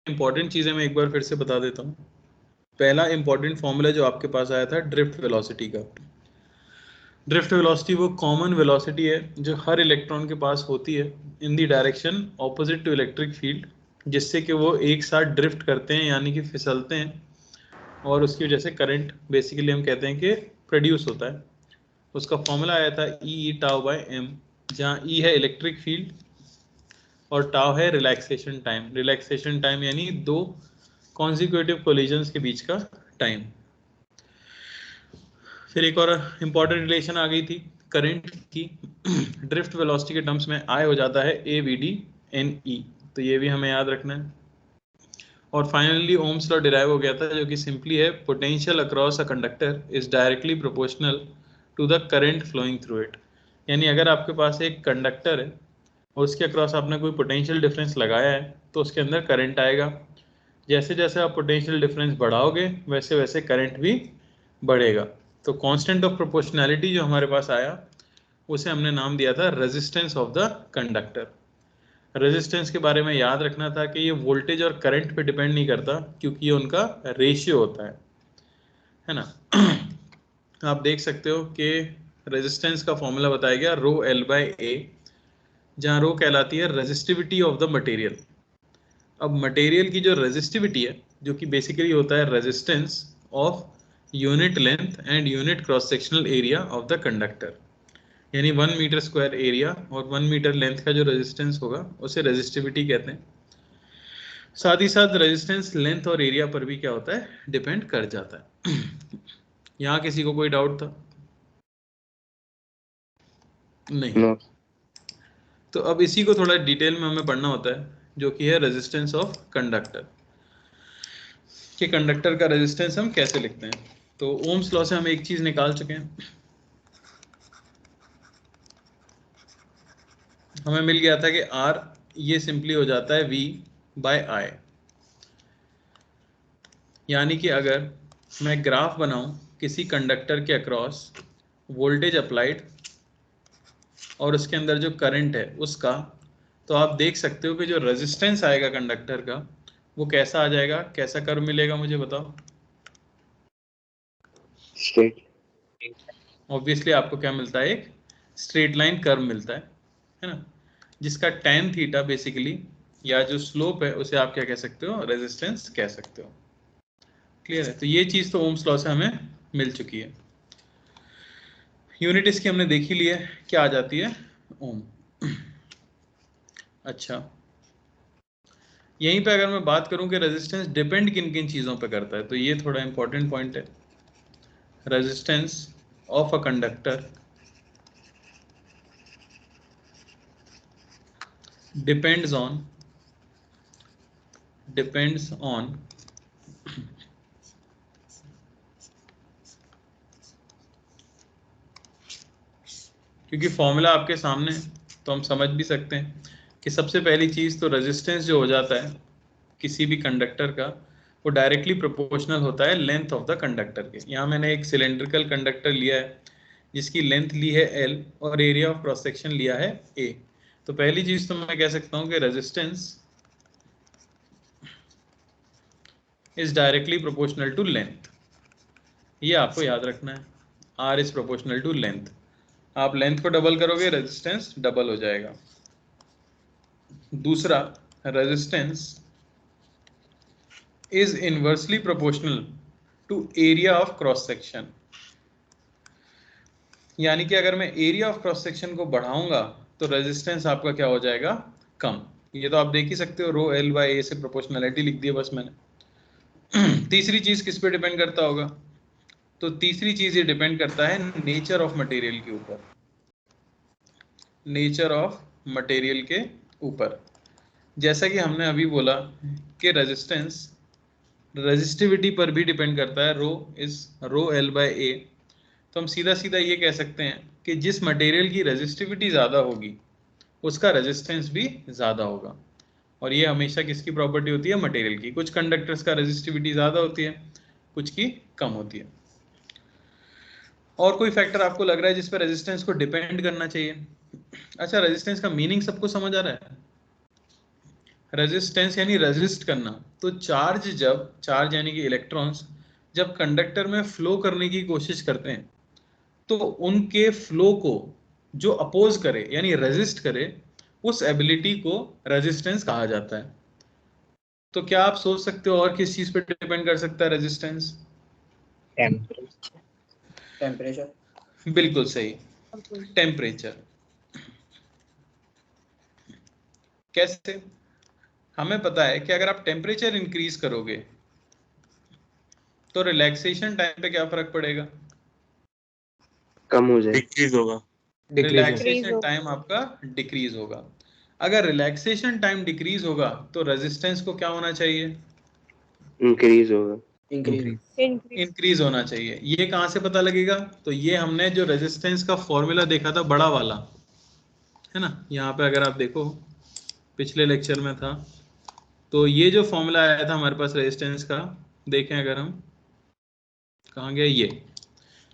Important चीजें मैं एक बार फिर से बता देता हूँ। पहला इंपॉर्टेंट फॉर्मूला जो आपके पास आया था ड्रिफ्ट वेलोसिटी का। ड्रिफ्ट वेलोसिटी वो कॉमन वेलोसिटी है जो हर इलेक्ट्रॉन के पास होती है in the direction opposite to electric field, जिससे कि वो एक साथ ड्रिफ्ट करते हैं यानी कि फिसलते हैं, और उसकी वजह से करंट बेसिकली हम कहते हैं कि प्रोड्यूस होता है। उसका फॉर्मूला आया था ई टाउ बाय एम, जहाँ ई है इलेक्ट्रिक फील्ड और टाउ है रिलैक्सेशन टाइम। रिलैक्सेशन टाइम यानी दो कॉन्जिक्यूटिव कोलिजन्स के बीच का टाइम। फिर एक और इंपॉर्टेंट रिलेशन आ गई थी करंट की। ड्रिफ्ट वेलोसिटी के टर्म्स में आई हो जाता है A V D N E, तो ये भी हमें याद रखना है। और फाइनली ओम्स लॉ डिराइव हो गया था जो कि सिंपली है potential across a conductor is directly proportional to the current flowing through it. यानी अगर आपके पास एक कंडक्टर है और उसके अक्रॉस आपने कोई पोटेंशियल डिफरेंस लगाया है तो उसके अंदर करंट आएगा। जैसे जैसे आप पोटेंशियल डिफरेंस बढ़ाओगे वैसे वैसे करंट भी बढ़ेगा। तो कांस्टेंट ऑफ प्रोपोर्शनैलिटी जो हमारे पास आया उसे हमने नाम दिया था resistance of the conductor. Resistance के बारे में याद रखना था कि ये वोल्टेज और करंट पे डिपेंड नहीं करता, क्योंकि ये उनका रेशियो होता है ना। आप देख सकते हो कि रेजिस्टेंस का फॉर्मूला बताया गया रो एल बाय ए, जहाँ रो कहलाती है रेजिस्टिविटी ऑफ द मटेरियल। अब मटेरियल की जो रेजिस्टिविटी है, जो कि बेसिकली होता है resistance of unit length and unit cross sectional area of the conductor, यानी 1 मीटर स्क्वायर एरिया और 1 मीटर लेंथ का जो रेजिस्टेंस होगा उसे रेजिस्टिविटी कहते हैं। साथ ही साथ रेजिस्टेंस लेंथ और एरिया पर भी क्या होता है, डिपेंड कर जाता है। यहाँ किसी को कोई डाउट था? नहीं। नो। तो अब इसी को थोड़ा डिटेल में हमें पढ़ना होता है, जो कि है रेजिस्टेंस ऑफ कंडक्टर, कि कंडक्टर का रेजिस्टेंस हम कैसे लिखते हैं। तो ओम्स लॉ से हम एक चीज निकाल चुके हैं, हमें मिल गया था कि R ये सिंपली हो जाता है V बाय I। यानी कि अगर मैं ग्राफ बनाऊं किसी कंडक्टर के अक्रॉस वोल्टेज अप्लाइड और उसके अंदर जो करंट है उसका, तो आप देख सकते हो कि जो रेजिस्टेंस आएगा कंडक्टर का वो कैसा आ जाएगा, कैसा कर्व मिलेगा, मुझे बताओ। स्ट्रेट। ऑब्वियसली आपको क्या मिलता है, एक स्ट्रेट लाइन कर्व मिलता है ना, जिसका tan थीटा बेसिकली या जो स्लोप है उसे आप क्या कह सकते हो, रेजिस्टेंस कह सकते हो। क्लियर है? तो ये चीज तो ओम्स लॉ से हमें मिल चुकी है। यूनिट इसकी हमने देख ही ली है, क्या आ जाती है, ओम। अच्छा, यहीं पे अगर मैं बात करूं कि रेजिस्टेंस डिपेंड किन किन चीज़ों पे करता है, तो ये थोड़ा इंपॉर्टेंट पॉइंट है। Resistance of a conductor depends on क्योंकि फॉर्मूला आपके सामने है, तो हम समझ भी सकते हैं कि सबसे पहली चीज़ तो रेजिस्टेंस जो हो जाता है किसी भी कंडक्टर का, वो डायरेक्टली प्रोपोर्शनल होता है लेंथ ऑफ द कंडक्टर के। यहाँ मैंने एक सिलेंड्रिकल कंडक्टर लिया है जिसकी लेंथ ली है L और एरिया ऑफ क्रॉस सेक्शन लिया है A। तो पहली चीज तो मैं कह सकता हूँ कि resistance is directly proportional to length. ये आपको याद रखना है, R is proportional to length. आप लेंथ को डबल करोगे रेजिस्टेंस डबल हो जाएगा। दूसरा, resistance is inversely proportional to area of cross section. यानी कि अगर मैं एरिया ऑफ क्रॉस सेक्शन को बढ़ाऊंगा तो रेजिस्टेंस आपका क्या हो जाएगा, कम। ये तो आप देख ही सकते हो, रो एल बाय ए से प्रोपोर्शनैलिटी लिख दी है बस मैंने। तीसरी चीज किस पे डिपेंड करता होगा, तो तीसरी चीज ये डिपेंड करता है नेचर ऑफ मटेरियल के ऊपर। नेचर ऑफ मटेरियल के ऊपर, जैसा कि हमने अभी बोला कि रेजिस्टेंस रेजिस्टिविटी पर भी डिपेंड करता है, रो एल बाय ए। तो हम सीधा सीधा ये कह सकते हैं कि जिस मटेरियल की रेजिस्टिविटी ज़्यादा होगी उसका रेजिस्टेंस भी ज़्यादा होगा। और ये हमेशा किसकी प्रॉपर्टी होती है, मटेरियल की। कुछ कंडक्टर्स का रेजिस्टिविटी ज़्यादा होती है, कुछ की कम होती है। और कोई फैक्टर आपको लग रहा है जिस पर रेजिस्टेंस को डिपेंड करना चाहिए? अच्छा, रेजिस्टेंस का मीनिंग सबको समझ आ रहा है? रेजिस्टेंस यानी रेजिस्ट करना। तो चार्ज यानी कि इलेक्ट्रॉन्स जब कंडक्टर में फ्लो करने की कोशिश करते हैं तो उनके फ्लो को जो अपोज करे यानी रेजिस्ट करे, उस एबिलिटी को रेजिस्टेंस कहा जाता है। तो क्या आप सोच सकते हो और किस चीज पे डिपेंड कर सकता है रेजिस्टेंस? टेम्परेचर। बिल्कुल सही, टेम्परेचर। कैसे? हमें पता है कि अगर आप टेम्परेचर इंक्रीज करोगे तो रिलैक्सेशन टाइम पे क्या फर्क पड़ेगा? कम हो जाएगा, डिक्रीज होगा। रिलैक्सेशन टाइम आपका डिक्रीज होगा। अगर रिलैक्सेशन टाइम डिक्रीज होगा तो रेजिस्टेंस को क्या होना चाहिए? इंक्रीज होगा, इंक्रीज होना चाहिए। ये कहां से पता लगेगा? तो ये हमने जो रेजिस्टेंस का फॉर्मूला देखा था बड़ा वाला, है ना, यहाँ पे अगर आप देखो पिछले लेक्चर में था, तो ये जो फॉर्मूला आया था हमारे पास रेजिस्टेंस का, देखें अगर हम, कहाँ गया ये,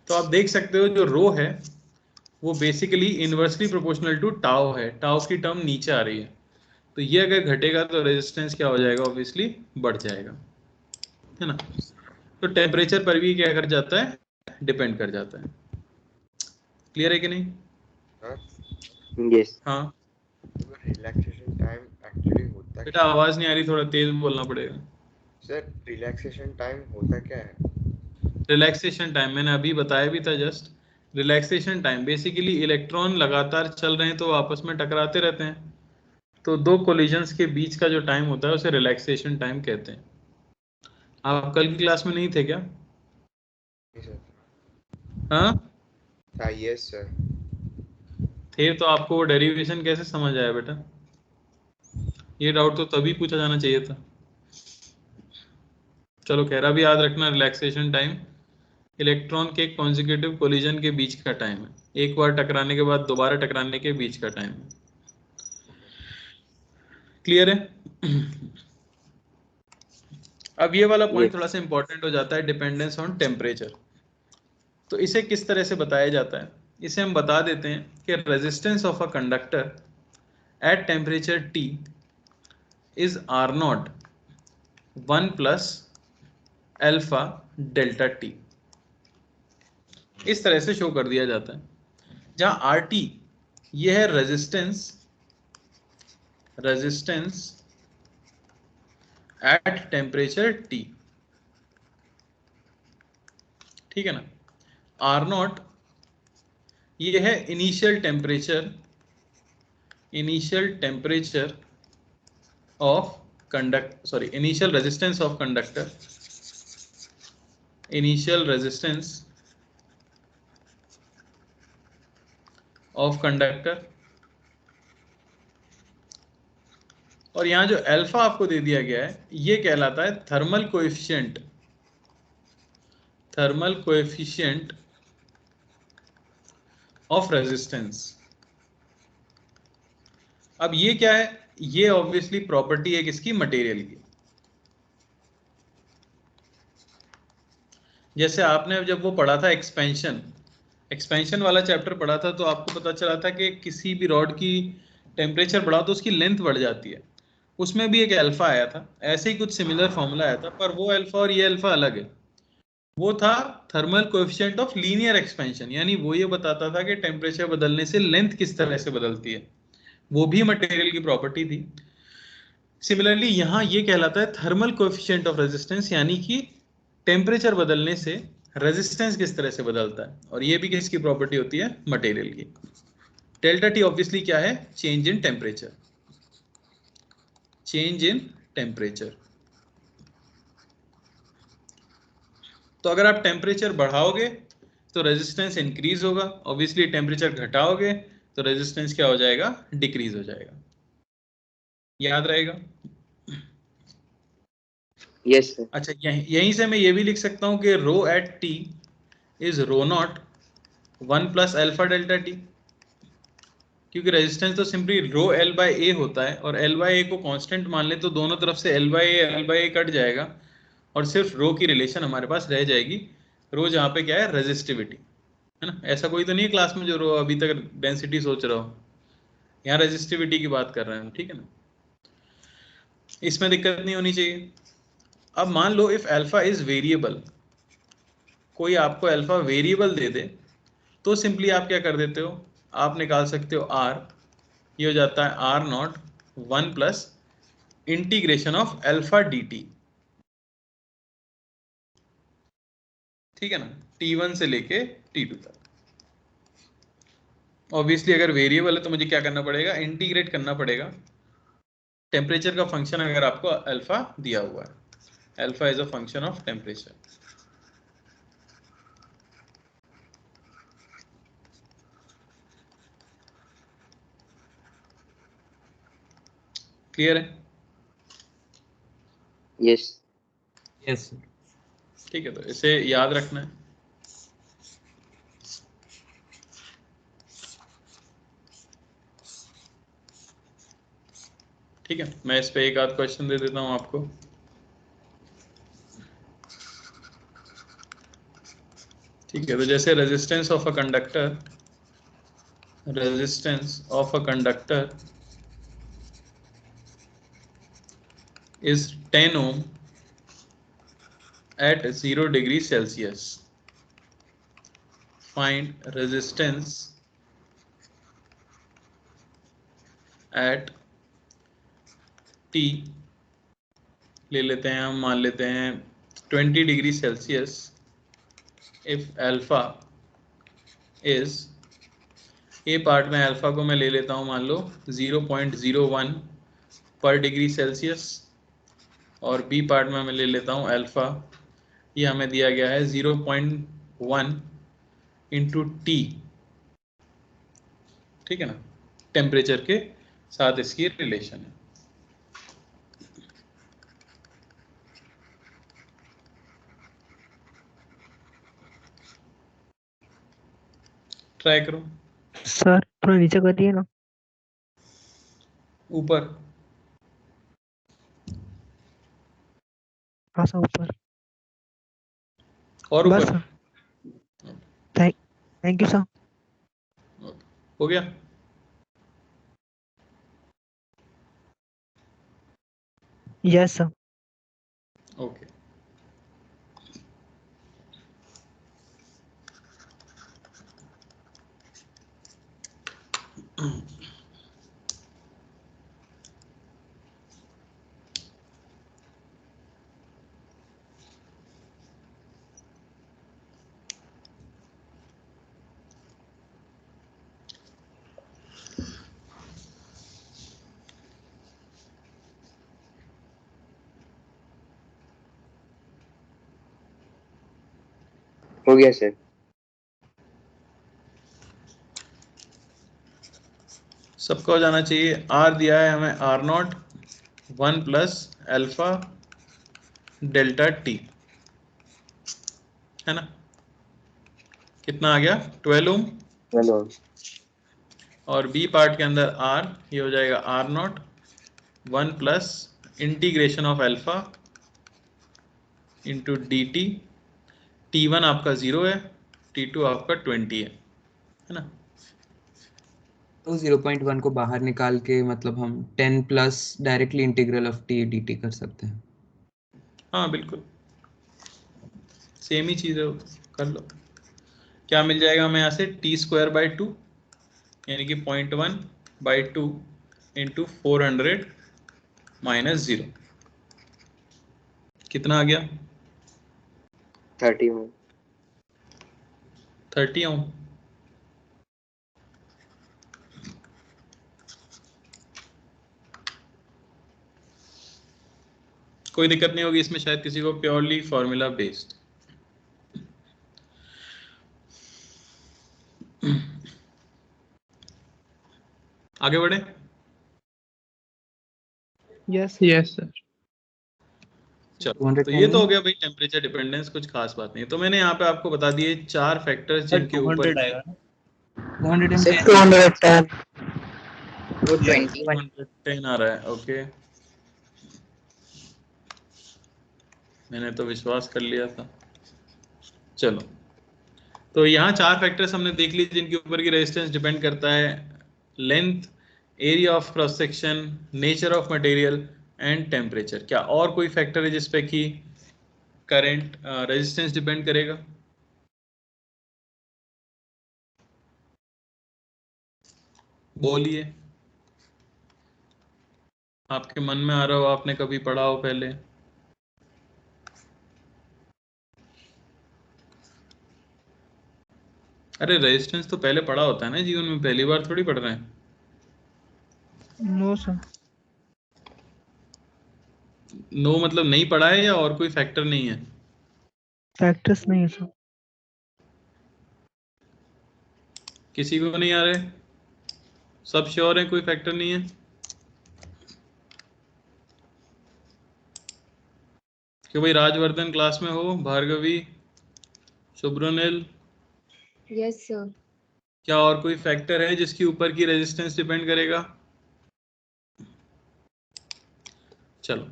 तो आप देख सकते हो जो रो है वो basically inversely proportional to tau है। टाउ की टर्म नीचे आ रही है, तो ये अगर घटेगा तो रेजिस्टेंस क्या हो जाएगा? ऑब्वियसली बढ़ जाएगा, है ना। तो टेम्परेचर पर भी क्या कर जाता है? डिपेंड कर जाता है। क्लियर है कि नहीं? यस। हाँ रिलैक्सेशन टाइम एक्चुअली होता बेटा, आवाज नहीं आ रही, थोड़ा तेज बोलना पड़ेगा। सर रिलैक्सेशन टाइम होता क्या है? रिलैक्सेशन टाइम मैंने अभी बताया भी था just. Relaxation time basically electron लगातार चल रहे हैं तो आपस में टकराते रहते हैं, तो दो कोलिजन्स के बीच का जो टाइम होता है उसे रिलैक्सेशन टाइम कहते हैं। आप कल की क्लास में नहीं थे क्या? हाँ यस सर। थे, तो आपको वो डेरिवेशन कैसे समझ आया बेटा? ये डाउट तो तभी पूछा जाना चाहिए था। चलो खैर, अभी याद रखना रिलैक्सेशन टाइम इलेक्ट्रॉन के कॉन्जिक्यूटिव कोलिजन के बीच का टाइम है, एक बार टकराने के बाद दोबारा टकराने के बीच का टाइम है। क्लियर है? अब ये वाला पॉइंट थोड़ा सा इंपॉर्टेंट हो जाता है, डिपेंडेंस ऑन टेम्परेचर। तो इसे किस तरह से बताया जाता है? इसे हम बता देते हैं कि resistance of a conductor at temperature T is R0 1 plus alpha delta T। इस तरह से शो कर दिया जाता है, जहां RT ये है रेजिस्टेंस एट टेम्परेचर T, ठीक है ना। R0 ये है initial temperature of initial resistance of conductor, initial resistance of conductor. और यहां जो अल्फा आपको दे दिया गया है ये कहलाता है थर्मल कोएफिशिएंट ऑफ रेजिस्टेंस। अब ये क्या है? ये ऑब्वियसली प्रॉपर्टी है किसकी? मटेरियल की। जैसे आपने जब वो पढ़ा था एक्सपेंशन वाला चैप्टर पढ़ा था, तो आपको पता चला था कि किसी भी रॉड की टेम्परेचर बढ़ाओ तो उसकी लेंथ बढ़ जाती है। उसमें भी एक अल्फा आया था, ऐसे ही कुछ सिमिलर फॉर्मूला आया था, पर वो अल्फा और ये अल्फा अलग है। वो था thermal coefficient of linear expansion, यानी वो ये बताता था कि टेम्परेचर बदलने से लेंथ किस तरह से बदलती है, वो भी मटेरियल की प्रॉपर्टी थी। सिमिलरली यहाँ ये कहलाता है थर्मल कोएफिशिएंट ऑफ रेजिस्टेंस, यानी कि टेम्परेचर बदलने से रेजिस्टेंस किस तरह से बदलता है, और ये भी किसकी प्रॉपर्टी होती है? मटेरियल की। डेल्टा टी ऑब्वियसली क्या है? Change in temperature. तो अगर आप टेम्परेचर बढ़ाओगे तो रेजिस्टेंस इंक्रीज होगा, ऑब्वियसली टेम्परेचर घटाओगे तो रेजिस्टेंस क्या हो जाएगा? डिक्रीज हो जाएगा। याद रहेगा? Yes sir. अच्छा, यहीं से मैं ये भी लिख सकता हूं कि rho at T is rho naught 1 plus alpha delta T, क्योंकि रेजिस्टेंस तो simply rho L by A होता है, और एल बाय ए को कांस्टेंट मान ले तो दोनों तरफ से एल बाय ए कट जाएगा, और सिर्फ रो की रिलेशन हमारे पास रह जाएगी। रो जहाँ पे क्या है? रेजिस्टिविटी, है ना। ऐसा कोई तो नहीं है क्लास में जो रो अभी तक डेंसिटी सोच रहा हो, यहाँ रेजिस्टिविटी की बात कर रहे हैं, ठीक है ना। इसमें दिक्कत नहीं होनी चाहिए। अब मान लो इफ अल्फा इज वेरिएबल, कोई आपको अल्फा वेरिएबल दे दे तो सिंपली आप क्या कर देते हो, आप निकाल सकते हो आर, ये हो जाता है R not 1 plus integration of alpha d t, ठीक है ना, T1 से लेके T2 तक। ऑब्वियसली अगर वेरिएबल है तो मुझे क्या करना पड़ेगा, इंटीग्रेट करना पड़ेगा। टेम्परेचर का फंक्शन अगर आपको अल्फा दिया हुआ है, alpha is a function of temperature. Clear है? Yes yes. ठीक है, तो इसे याद रखना है। ठीक है, मैं इस पे एक आध क्वेश्चन दे देता हूं आपको। ठीक है, तो जैसे resistance of a conductor, resistance of a conductor is 10 ohm at 0 degree Celsius. Find resistance at T, ले लेते हैं हम, मान लेते हैं 20 degree Celsius, if alpha is, A part में अल्फा को मैं ले लेता हूं मान लो 0.01 पर डिग्री सेल्सियस, और बी पार्ट में मैं ले लेता हूं अल्फा, ये हमें दिया गया है 0.1 इंटू टी, ठीक है ना, टेम्परेचर के साथ इसकी रिलेशन है। ट्राई करो सर थोड़ा नीचे करिए ना। ऊपर, हाँ सर ऊपर, और बस ऊपर, सर। Thank you sir. हो गया। Yes sir. ओके, हो गया सर। सबका हो जाना चाहिए। आर दिया है हमें R not 1 plus alpha delta t, है ना, कितना आ गया 12 ओम, हेलो। और बी पार्ट के अंदर आर, ये हो जाएगा R not 1 plus integration of alpha into d t, T1 आपका 0 है, T2 आपका 20 है ना। तो 0.1 को बाहर निकाल के मतलब हम 10 plus directly integral of T D T कर सकते हैं। हाँ बिल्कुल सेम ही चीज़ है, कर लो। क्या मिल जाएगा हमें यहाँ से, t²/2 यानी कि 0.1/2 इंटू 400 माइनस 0, कितना आ गया 30 ओम। 30 ओम। कोई दिक्कत नहीं होगी इसमें, शायद किसी को, प्योरली फॉर्मूला बेस्ड। आगे बढ़े। Yes yes sir. चलो, तो ये तो हो गया भाई टेम्परेचर डिपेंडेंस, कुछ खास बात नहीं है। तो मैंने यहाँ पे आपको बता दिए 4 फैक्टर्स जिनके ऊपर 210 210 आ रहा है। ओके, मैंने तो विश्वास कर लिया था। चलो, तो यहाँ 4 फैक्टर्स हमने देख ली जिनके ऊपर की रेजिस्टेंस डिपेंड करता है। Length, area of cross section, nature of material, and temperature. क्या और कोई फैक्टर है जिस पे कि करंट रेजिस्टेंस डिपेंड करेगा? बोलिए, आपके मन में आ रहा हो, आपने कभी पढ़ा हो पहले। अरे रेजिस्टेंस तो पहले पढ़ा होता है ना जीवन में, पहली बार थोड़ी पढ़ रहे हैं। No sir. नो मतलब नहीं पढ़ा है या और कोई फैक्टर नहीं है? फैक्टर्स नहीं है सर। किसी को नहीं आ रहे? सब श्योर है कोई फैक्टर नहीं है? क्यों भाई, राजवर्धन क्लास में हो, भार्गवी, सुब्रनिल? Yes sir. क्या और कोई फैक्टर है जिसके ऊपर की रेजिस्टेंस डिपेंड करेगा? चलो,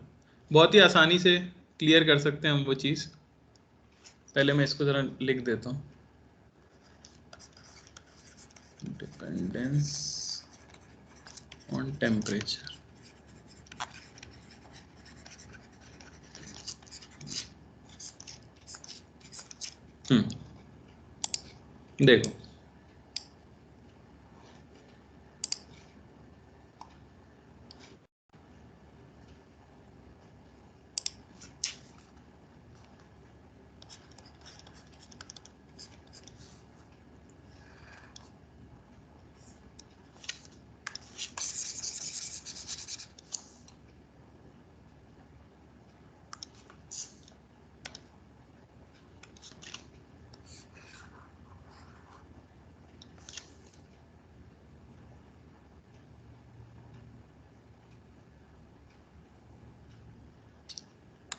बहुत ही आसानी से क्लियर कर सकते हैं हम वो चीज। पहले मैं इसको जरा लिख देता हूं, डिपेंडेंस ऑन टेम्परेचर। देखो,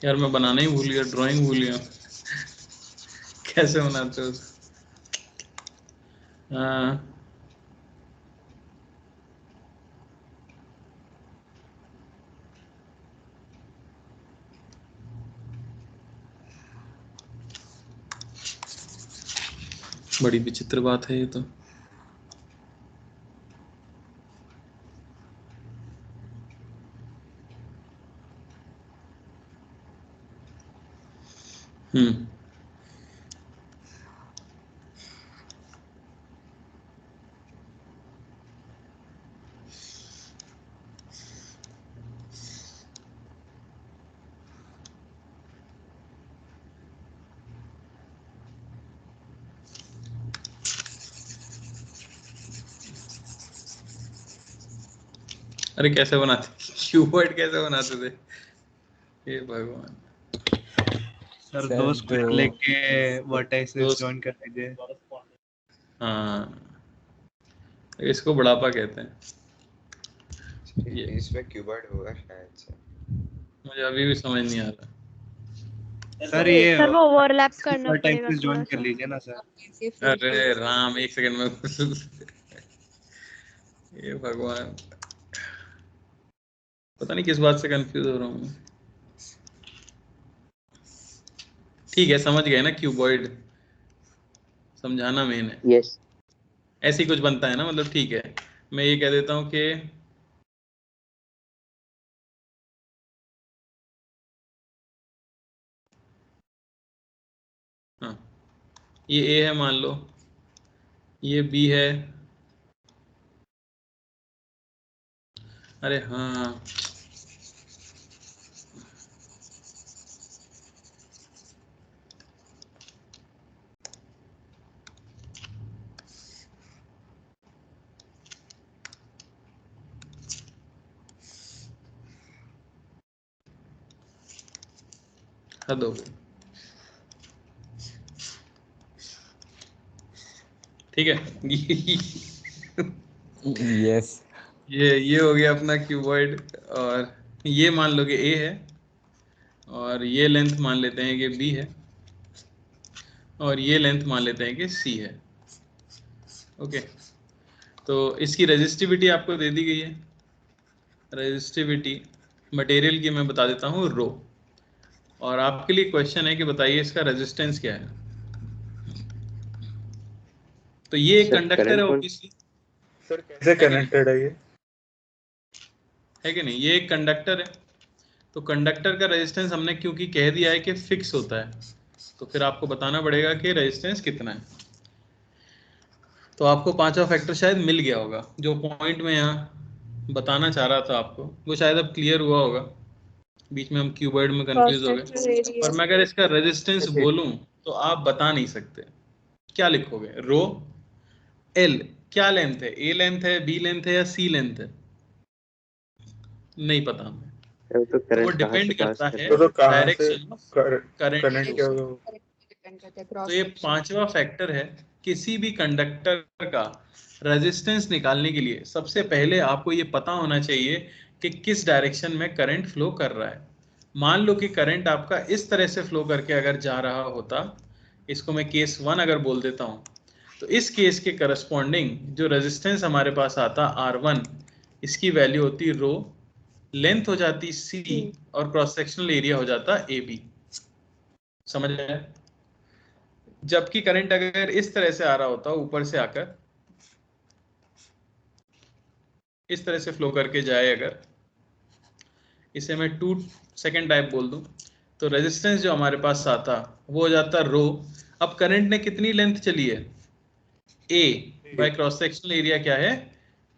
यार मैं बनाना ही भूल गया, ड्राइंग भूल गया। कैसे बनाते हो? हाँ, बड़ी विचित्र बात है ये तो। हम्म अरे कैसे बनाते, क्यूबॉइड कैसे बनाते थे? हे भगवान। सर सर, दो स्क्वायर जो- लेके वर्टाइसेस दो- जॉइन कर दीजिए। हाँ, इसको बुढ़ापा कहते हैं। ये इसमें क्यूबॉइड होगा शायद से। मुझे अभी भी समझ नहीं आ रहा। सर ये सर वो ओवरलैप करना पड़ेगा वर्टाइसेस थोड़ा जॉइन कर सा। लीजिए ना सर। अरे राम, एक सेकंड में। ये भगवान, पता नहीं किस बात से कंफ्यूज हो रहा हूँ। ठीक है, समझ गए ना, क्यूबॉइड समझाना मेन है। Yes. ऐसे ही कुछ बनता है ना, मतलब ठीक है। मैं ये कह देता हूँ कि हाँ, ये ए है मान लो, ये बी है। अरे हाँ, हद हो गई। ठीक है। यस। ये हो गया अपना क्यूबॉइड। और ये मान लो कि ए है, और ये लेंथ मान लेते हैं कि बी है, और ये लेंथ मान लेते हैं कि सी है। ओके, तो इसकी रेजिस्टिविटी आपको दे दी गई है। रेजिस्टिविटी मटेरियल की मैं बता देता हूँ, रो। और आपके लिए क्वेश्चन है कि बताइए इसका रेजिस्टेंस क्या है। तो ये एक Sir, कंडक्टर है current कौन? ऑब्वियसली, सर कैसे कनेक्टेड है ये? है कि नहीं? ये एक कंडक्टर है, तो कंडक्टर का रेजिस्टेंस हमने क्योंकि कह दिया है कि फिक्स होता है, तो फिर आपको बताना पड़ेगा कि रेजिस्टेंस कितना है। तो आपको पांचवा फैक्टर शायद मिल गया होगा, जो पॉइंट में यहाँ बताना चाह रहा था आपको वो शायद अब क्लियर हुआ होगा। बीच में हम क्यूबॉइड में कंफ्यूज हो गए। पर मैं अगर इसका रेजिस्टेंस बोलूं तो आप बता नहीं सकते। क्या लिखोगे? रो एल क्या लेंथ है? ए लेंथ है, बी लेंथ है या सी लेंथ है? नहीं पता हमें। तो तो वो करंट कहाँ से डिपेंड पास करता कर है रहा तो कहाँ से डायरेक्शन ऑफ करंट करंट के के ऊपर। तो ये पांचवा फैक्टर है। किसी भी कंडक्टर का रेजिस्टेंस निकालने के लिए सबसे पहले आपको ये पता होना चाहिए कि किस डायरेक्शन में करंट फ्लो कर रहा है। मान लो कि करंट आपका इस तरह से फ्लो करके अगर जा रहा होता, इसको मैं केस 1 अगर बोल देता हूं, तो इस केस के करस्पॉन्डिंग जो रेजिस्टेंस हमारे पास आता R1, इसकी वैल्यू होती रो, लेंथ हो जाती C और क्रॉस सेक्शनल एरिया हो जाता AB। समझ आया? जबकि करंट अगर इस तरह से आ रहा होता, ऊपर से आकर इस तरह से फ्लो करके जाए, अगर इसे मैं 2 सेकेंड टाइप बोल दूं, तो रेजिस्टेंस जो हमारे पास आता वो हो जाता रो। अब करंट ने कितनी लेंथ चली है? A by cross sectional area क्या है?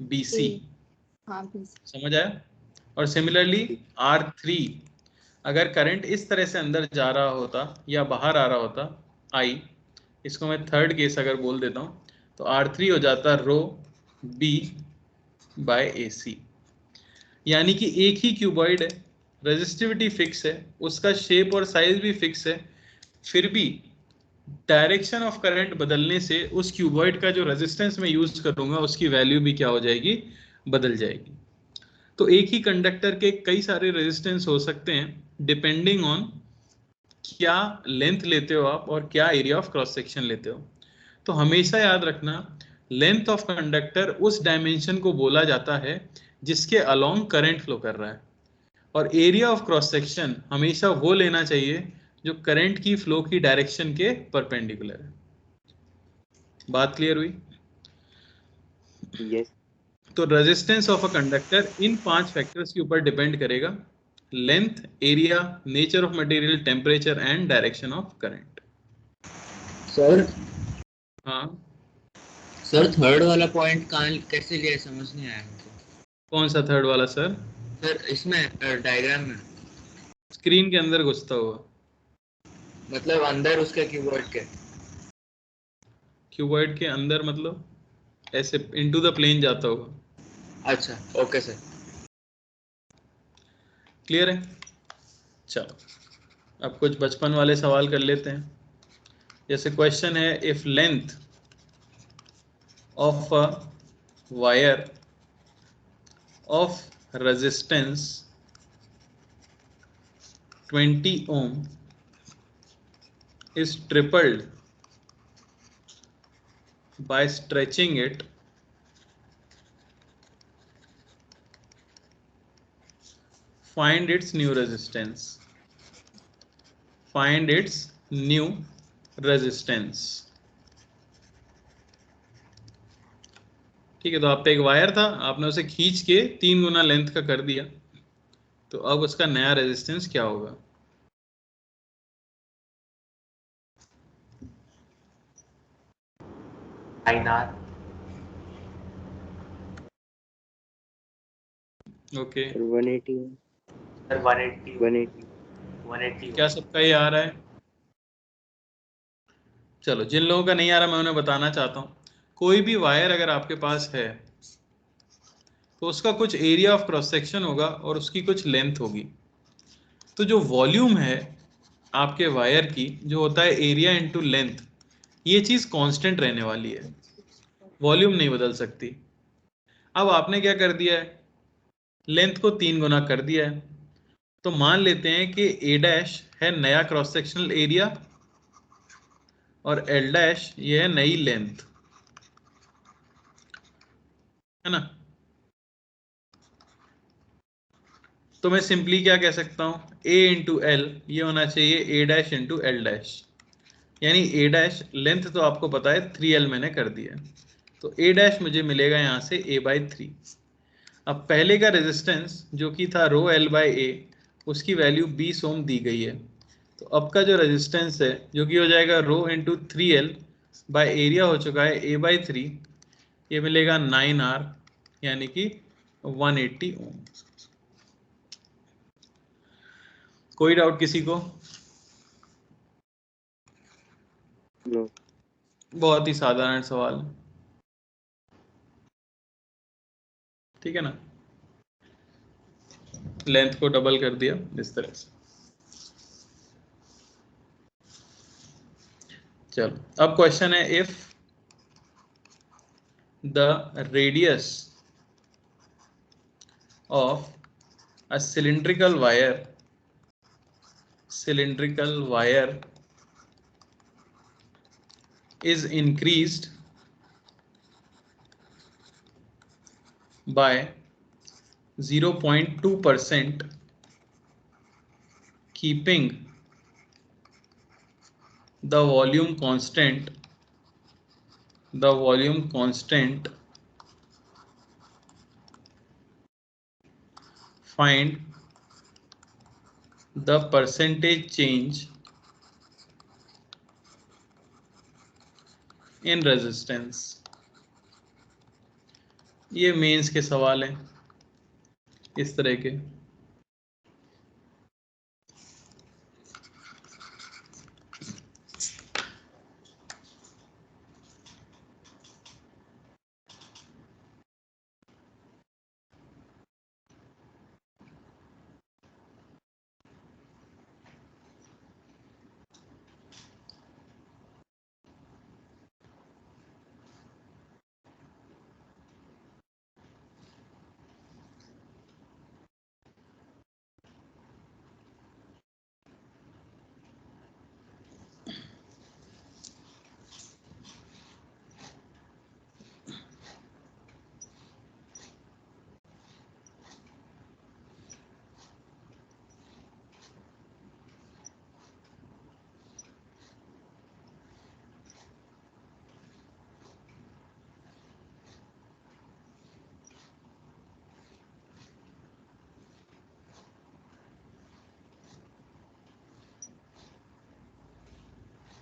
BC। समझ आया? और सिमिलरली R3, अगर करंट इस तरह से अंदर जा रहा होता या बाहर आ रहा होता I, इसको मैं थर्ड केस अगर बोल देता हूं, तो R3 हो जाता रो B बाय AC। यानी कि एक ही क्यूबॉइड है, रेजिस्टिविटी फिक्स है, उसका शेप और साइज भी फिक्स है, फिर भी डायरेक्शन ऑफ करंट बदलने से उस क्यूबॉइड का जो रेजिस्टेंस मैं यूज करूंगा उसकी वैल्यू भी क्या हो जाएगी? बदल जाएगी। तो एक ही कंडक्टर के कई सारे रेजिस्टेंस हो सकते हैं डिपेंडिंग ऑन क्या लेंथ लेते हो आप और क्या एरिया ऑफ क्रॉस सेक्शन लेते हो। तो हमेशा याद रखना, लेंथ ऑफ कंडक्टर उस डायमेंशन को बोला जाता है जिसके अलोंग करंट फ्लो कर रहा है, और एरिया ऑफ क्रॉस सेक्शन हमेशा वो लेना चाहिए जो करंट की फ्लो की डायरेक्शन के परपेंडिकुलर है। बात क्लियर हुई? यस। तो resistance of a conductor in 5 factors के ऊपर डिपेंड करेगा: length, area, nature of material, temperature and direction of current. Sir हाँ, सर थर्ड वाला पॉइंट कहाँ कैसे लिया समझ नहीं आया मुझे। कौन सा थर्ड वाला सर? सर इसमें डायग्राम में स्क्रीन के अंदर घुसता हुआ, मतलब अंदर उसके कीबोर्ड के। क्यूबॉइड के अंदर मतलब ऐसे इनटू द प्लेन जाता होगा। अच्छा ओके सर। क्लियर है? चलो अब कुछ बचपन वाले सवाल कर लेते हैं। जैसे क्वेश्चन है, if length of a wire of resistance 20 ohm is tripled by stretching it, find its new resistance. Find its new resistance. ठीक है, तो आप पे एक वायर था, आपने उसे खींच के 3 गुना लेंथ का कर दिया, तो अब उसका नया रेजिस्टेंस क्या होगा? ओके, 180 सर 180 180 क्या सबका ये आ रहा है? चलो, जिन लोगों का नहीं आ रहा मैं उन्हें बताना चाहता हूँ। कोई भी वायर अगर आपके पास है तो उसका कुछ एरिया ऑफ क्रॉस सेक्शन होगा और उसकी कुछ लेंथ होगी। तो जो वॉल्यूम है आपके वायर की, जो होता है एरिया इनटू लेंथ, ये चीज कांस्टेंट रहने वाली है, वॉल्यूम नहीं बदल सकती। अब आपने क्या कर दिया है? लेंथ को 3 गुना कर दिया है। तो मान लेते हैं कि ए डैश है नया क्रॉस सेक्शनल एरिया और एल डैश ये है नई लेंथ, है ना? तो मैं सिंपली क्या कह सकता हूं, ए इंटू एल ये होना चाहिए ए डैश इंटू एल डैश, यानी ए डैश लेंथ तो आपको पता है 3L मैंने कर दिया, तो ए डैश मुझे मिलेगा यहां से A/3। अब पहले का रेजिस्टेंस जो कि था रो L/A, उसकी वैल्यू 20 ओम दी गई है। तो अब का जो रेजिस्टेंस है जो कि हो जाएगा rho into 3L by area हो चुका है A/3, ये मिलेगा 9R यानी कि 180 ओम। कोई डाउट किसी को? नो। बहुत ही साधारण सवाल है, ठीक है ना। लेंथ को डबल कर दिया इस तरह से। चलो अब क्वेश्चन है, if the radius of a cylindrical wire is increased by 0.2%, keeping the volume constant, find the percentage change in resistance। ये मेंस के सवाल हैं इस तरह के।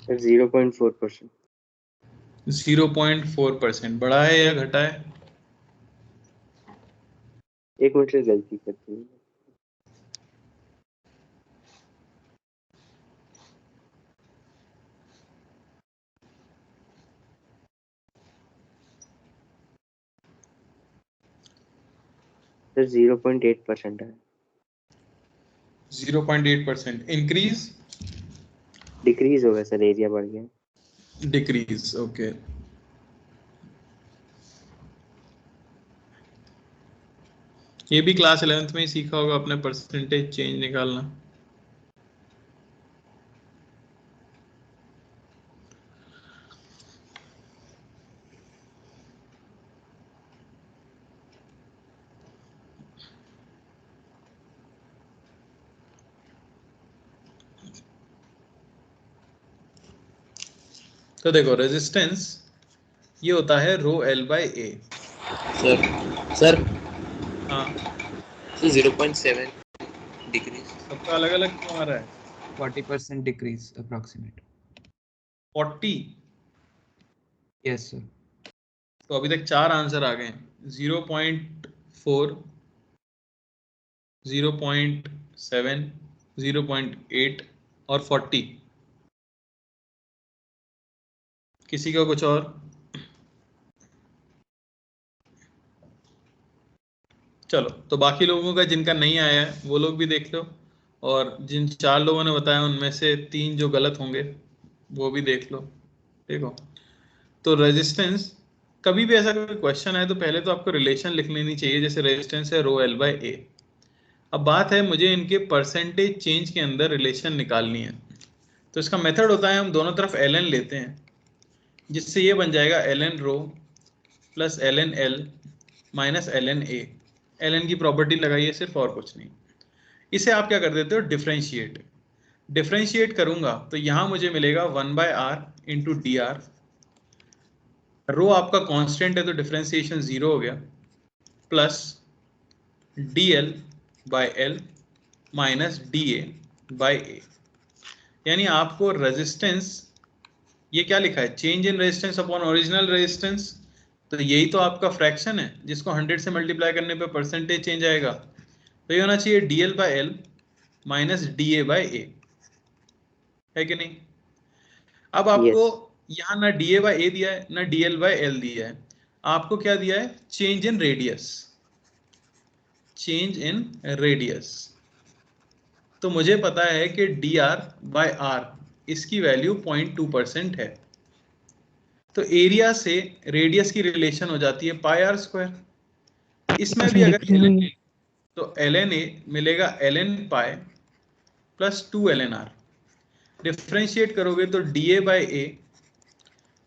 सर 0.4%। 0.4% बढ़ा है या घटा है? एक मिनट से गलती करती हूँ। सर 0.8% है। 0.8% इंक्रीज डिक्रीज हो गया सर, एरिया बढ़ गया। Decrease, okay. ये भी क्लास 11th में ही सीखा होगा अपने परसेंटेज चेंज निकालना। तो देखो रेजिस्टेंस ये होता है रो L बाय A। सर हाँ 0.7 डिक्रीज, सबका अलग अलग क्यों आ रहा है? 40% डिक्रीज अप्रॉक्सीमेट। 40? Yes sir. तो अभी तक 4 आंसर आ गए हैं, 0.4, 0.7, 0.8 और 40। किसी का कुछ और? चलो तो बाकी लोगों का जिनका नहीं आया है वो लोग भी देख लो, और जिन 4 लोगों ने बताया उनमें से 3 जो गलत होंगे वो भी देख लो। देखो तो रेजिस्टेंस, कभी भी ऐसा कोई क्वेश्चन है तो पहले तो आपको रिलेशन लिख लेनी चाहिए, जैसे रेजिस्टेंस है रो L बाय A। अब बात है मुझे इनके परसेंटेज चेंज के अंदर रिलेशन निकालनी है। तो इसका मेथड होता है हम दोनों तरफ ln लेते हैं, जिससे ये बन जाएगा ln rho plus ln L minus ln A। ln की प्रॉपर्टी लगाइए सिर्फ, और कुछ नहीं। इसे आप क्या कर देते हो, डिफरेंशिएट करूंगा तो यहां मुझे मिलेगा 1/r इंटू डी आर। रो आपका कांस्टेंट है तो डिफरेंशिएशन 0 हो गया, plus dl by L minus D A by A. यानी आपको रेजिस्टेंस, ये क्या लिखा है, change in resistance upon original resistance, तो यही तो आपका फ्रैक्शन है जिसको 100 से मल्टीप्लाई करने पे परसेंटेज चेंज आएगा। तो ये होना चाहिए dl by L minus D A by A, है कि नहीं। अब आपको यहाँ ना डी ए बाई ए दिया है ना dl बाई एल दिया है, आपको क्या दिया है, change in radius, change in radius. तो मुझे पता है कि dr बाई आर इसकी वैल्यू 0.2% है, तो एरिया से रेडियस की रिलेशन हो जाती है पाई आर स्क्वायर। इसमें भी अगर ln ले तो ln a मिलेगा ln pi plus 2 ln r, differentiate करोगे तो dA by A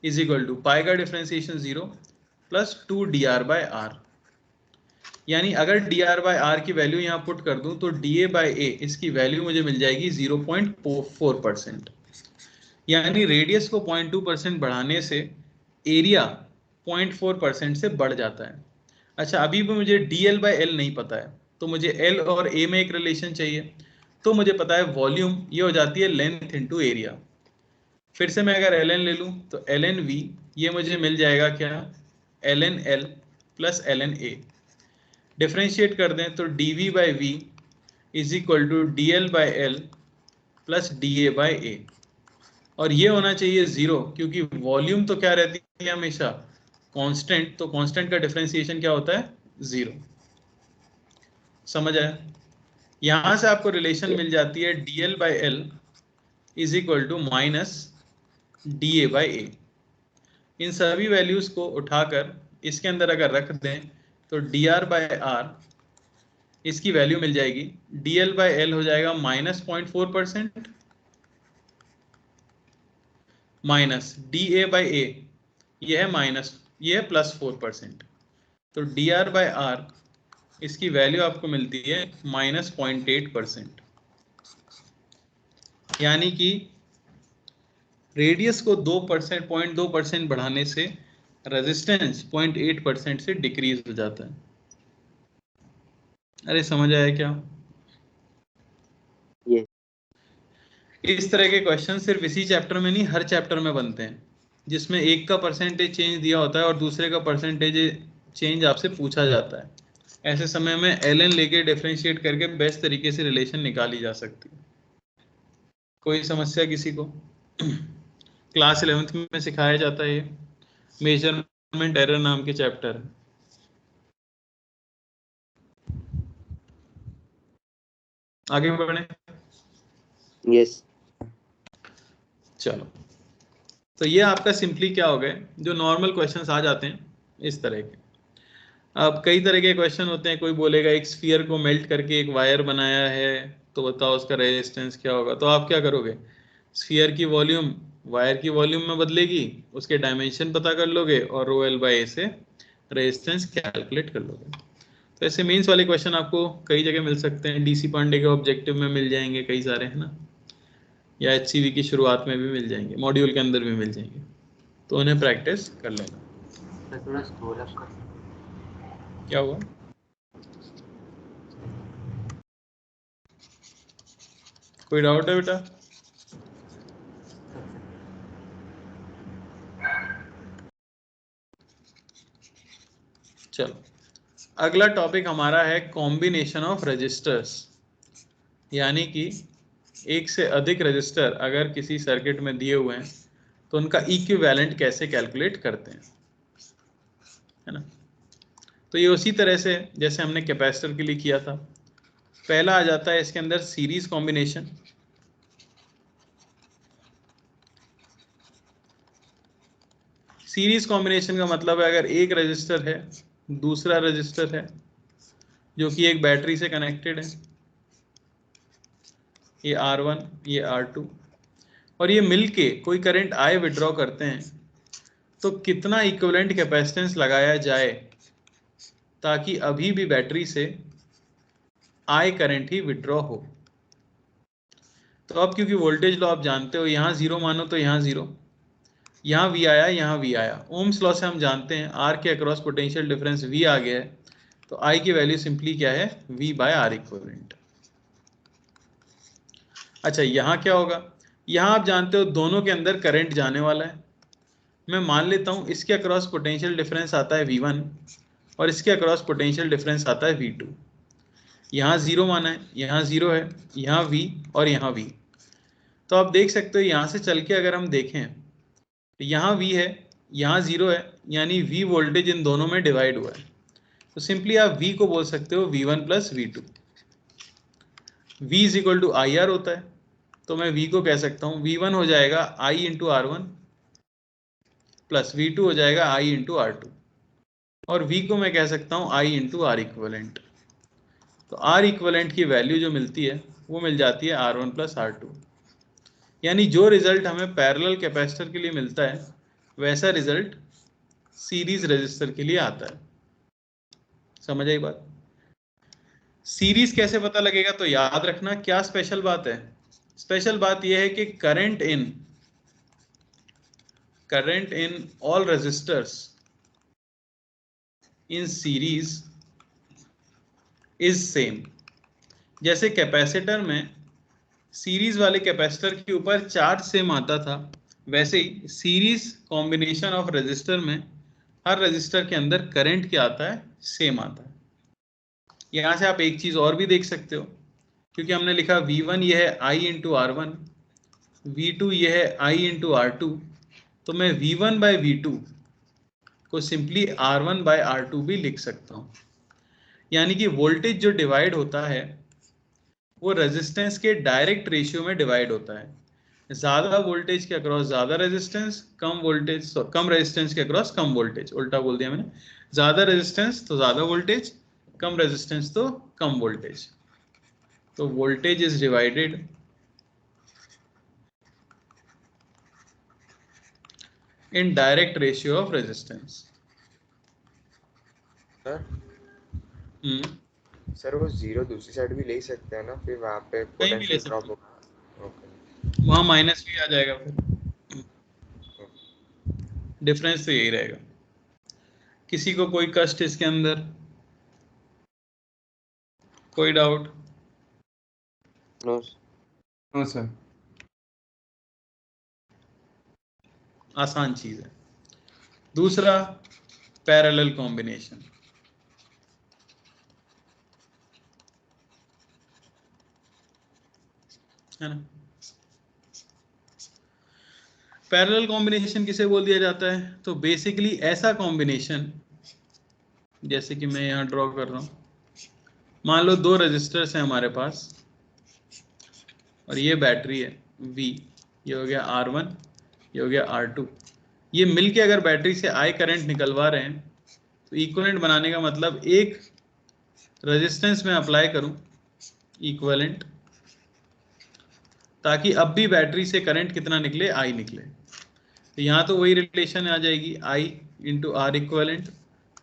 is equal to pi का differentiation 0 plus 2 dr by R. यानी अगर dr बाई आर की वैल्यू यहाँ पुट कर दूं तो dA बाई ए इसकी वैल्यू मुझे मिल जाएगी 0.4%। यानी रेडियस को 0.2% बढ़ाने से एरिया 0.4% से बढ़ जाता है। अच्छा, अभी भी मुझे dl बाई एल नहीं पता है, तो मुझे l और a में एक रिलेशन चाहिए। तो मुझे पता है वॉल्यूम ये हो जाती है लेंथ इनटू एरिया। फिर से मैं अगर ln ले लूं तो ln v ये मुझे मिल जाएगा क्या, ln l plus ln a। Differentiate कर दें तो dv by V is equal to dl by L plus da by A. और ये होना चाहिए 0, क्योंकि वॉल्यूम तो क्या रहती है हमेशा, कांस्टेंट, तो कांस्टेंट का डिफरेंशिएशन क्या होता है, 0। समझ आया। यहां से आपको रिलेशन मिल जाती है dl by L is equal to minus da by A. इन सभी वैल्यूज को उठाकर इसके अंदर अगर रख दें तो dr बाई आर इसकी वैल्यू मिल जाएगी, dl बाई एल हो जाएगा माइनस 0.4% माइनस dA बाई ए ये है माइनस, ये है प्लस 4%, तो dr बाई आर इसकी वैल्यू आपको मिलती है माइनस 0.8%। यानी कि रेडियस को 0.2% बढ़ाने से रेजिस्टेंस 0.8% से डिक्रीज हो जाता है। अरे समझ आया क्या? इस तरह के क्वेश्चन सिर्फ इसी चैप्टर में नहीं, हर चैप्टर में बनते हैं, जिसमें एक का परसेंटेज चेंज दिया होता है और दूसरे का परसेंटेज चेंज आपसे पूछा जाता है। ऐसे समय में ln लेके डिफरेंशिएट करके बेस्ट तरीके से रिलेशन निकाली जा सकती है। कोई समस्या किसी को? क्लास 11th में सिखाया जाता है, ये मेजरमेंट एरर नाम के चैप्टर है। आगे बढ़े। यस। चलो, तो ये आपका सिंपली क्या हो गए, जो नॉर्मल क्वेश्चंस आ जाते हैं इस तरह के। अब कई तरह के क्वेश्चन होते हैं, कोई बोलेगा एक स्फीयर को मेल्ट करके एक वायर बनाया है तो बताओ उसका रेजिस्टेंस क्या होगा। तो आप क्या करोगे, स्फीयर की वॉल्यूम वायर की वॉल्यूम में बदलेगी, उसके डायमेंशन पता कर लोगे और रो एल बाई ए से रेजिस्टेंस कैलकुलेट कर लोगे। तो ऐसे मीन्स वाले क्वेश्चन आपको कई जगह मिल सकते हैं, डीसी पांडे के ऑब्जेक्टिव में मिल जाएंगे कई सारे, है ना, या एचसीवी की शुरुआत में भी मिल जाएंगे, मॉड्यूल के अंदर भी मिल जाएंगे, तो उन्हें प्रैक्टिस कर लेना। थोड़ा स्क्रॉल अप कर। क्या हुआ? कोई डाउट है बेटा? चलो, अगला टॉपिक हमारा है कॉम्बिनेशन ऑफ रजिस्टर्स, यानी कि एक से अधिक रजिस्टर अगर किसी सर्किट में दिए हुए हैं तो उनका इक्विवेलेंट कैसे कैलकुलेट करते हैं, है ना। तो ये उसी तरह से जैसे हमने कैपेसिटर के लिए किया था। पहला आ जाता है इसके अंदर सीरीज कॉम्बिनेशन। सीरीज कॉम्बिनेशन का मतलब है अगर एक रजिस्टर है, दूसरा रजिस्टर है जो कि एक बैटरी से कनेक्टेड है, ये R1 ये R2, और ये मिलके कोई करंट I विड्रॉ करते हैं, तो कितना इक्विवेलेंट कैपेसिटेंस लगाया जाए ताकि अभी भी बैटरी से I करंट ही विड्रॉ हो। तो अब क्योंकि वोल्टेज लॉ आप जानते हो, यहाँ 0 मानो तो यहाँ 0, यहाँ V आया यहाँ V आया, ओम्स लॉ से हम जानते हैं R के अक्रॉस पोटेंशियल डिफरेंस V आ गया है, तो I की वैल्यू सिंपली क्या है, V बाय R इक्विवेलेंट। अच्छा यहाँ क्या होगा, यहाँ आप जानते हो दोनों के अंदर करंट जाने वाला है। मैं मान लेता हूँ इसके अक्रॉस पोटेंशियल डिफरेंस आता है V1 और इसके अक्रॉस पोटेंशियल डिफरेंस आता है V2। यहाँ 0 माना है, यहाँ 0 है, यहाँ V और यहाँ V। तो आप देख सकते हो यहाँ से चल के अगर हम देखें तो यहाँ V है, यहाँ 0 है, यानी V वोल्टेज इन दोनों में डिवाइड हुआ है। तो सिंपली आप V को बोल सकते हो V1 plus V2। V is equal to IR होता है, तो मैं V को कह सकता हूँ V1 हो जाएगा I into R1 plus V2 हो जाएगा I इंटू R2 और V को मैं कह सकता हूँ I इंटू R इक्वलेंट। तो R इक्वलेंट की वैल्यू जो मिलती है वो मिल जाती है R1 प्लस R2। यानी जो रिजल्ट हमें पैरेलल कैपेसिटर के लिए मिलता है वैसा रिजल्ट सीरीज रेजिस्टर के लिए आता है। समझ आई बात? सीरीज कैसे पता लगेगा, तो याद रखना क्या स्पेशल बात है। स्पेशल बात यह है कि current in all resistors in series is same. जैसे कैपेसिटर में सीरीज वाले कैपेसिटर के ऊपर चार्ज सेम आता था, वैसे ही सीरीज कॉम्बिनेशन ऑफ रेजिस्टर में हर रेजिस्टर के अंदर करंट क्या आता है, सेम आता है। यहां से आप एक चीज और भी देख सकते हो, क्योंकि हमने लिखा V1 यह है I इंटू R1, V2 यह है I इंटू R2, तो मैं V1 बाय V2 को सिंपली R1 बाय R2 भी लिख सकता हूं। यानी कि वोल्टेज जो डिवाइड होता है वो रेजिस्टेंस के डायरेक्ट रेशियो में डिवाइड होता है। ज्यादा वोल्टेज के अक्रॉस ज्यादा रेजिस्टेंस, कम वोल्टेज कम रेजिस्टेंस के अक्रॉस कम वोल्टेज। उल्टा बोल दिया मैंने, ज्यादा रेजिस्टेंस तो ज्यादा वोल्टेज, कम रेजिस्टेंस तो कम वोल्टेज। तो voltage is divided in direct ratio of resistance. Sir वो 0 दूसरी साइड भी ले सकते हैं ना, फिर वहाँ पे कहीं भी ले पोटेंशियल सकते ड्रॉप हो, होगा। ओके, वहां माइनस भी आ जाएगा, फिर डिफरेंस तो यही रहेगा। किसी को कोई कष्ट इसके अंदर, कोई डाउट? No sir. आसान चीज है। दूसरा पैरेलल कॉम्बिनेशन, है ना। पैरेलल कॉम्बिनेशन किसे बोल दिया जाता है, तो बेसिकली ऐसा कॉम्बिनेशन, जैसे कि मैं यहां ड्रॉ कर रहा हूं, मान लो दो रेजिस्टर्स हैं हमारे पास और ये बैटरी है V, ये हो गया R1, ये हो गया R2। ये मिलके अगर बैटरी से I करंट निकलवा रहे हैं तो इक्विवेलेंट बनाने का मतलब एक रेजिस्टेंस में अप्लाई करूं इक्विवेलेंट, ताकि अब भी बैटरी से करंट कितना निकले, I निकले। तो यहाँ तो वही रिलेशन आ जाएगी I इंटू R इक्विवेलेंट,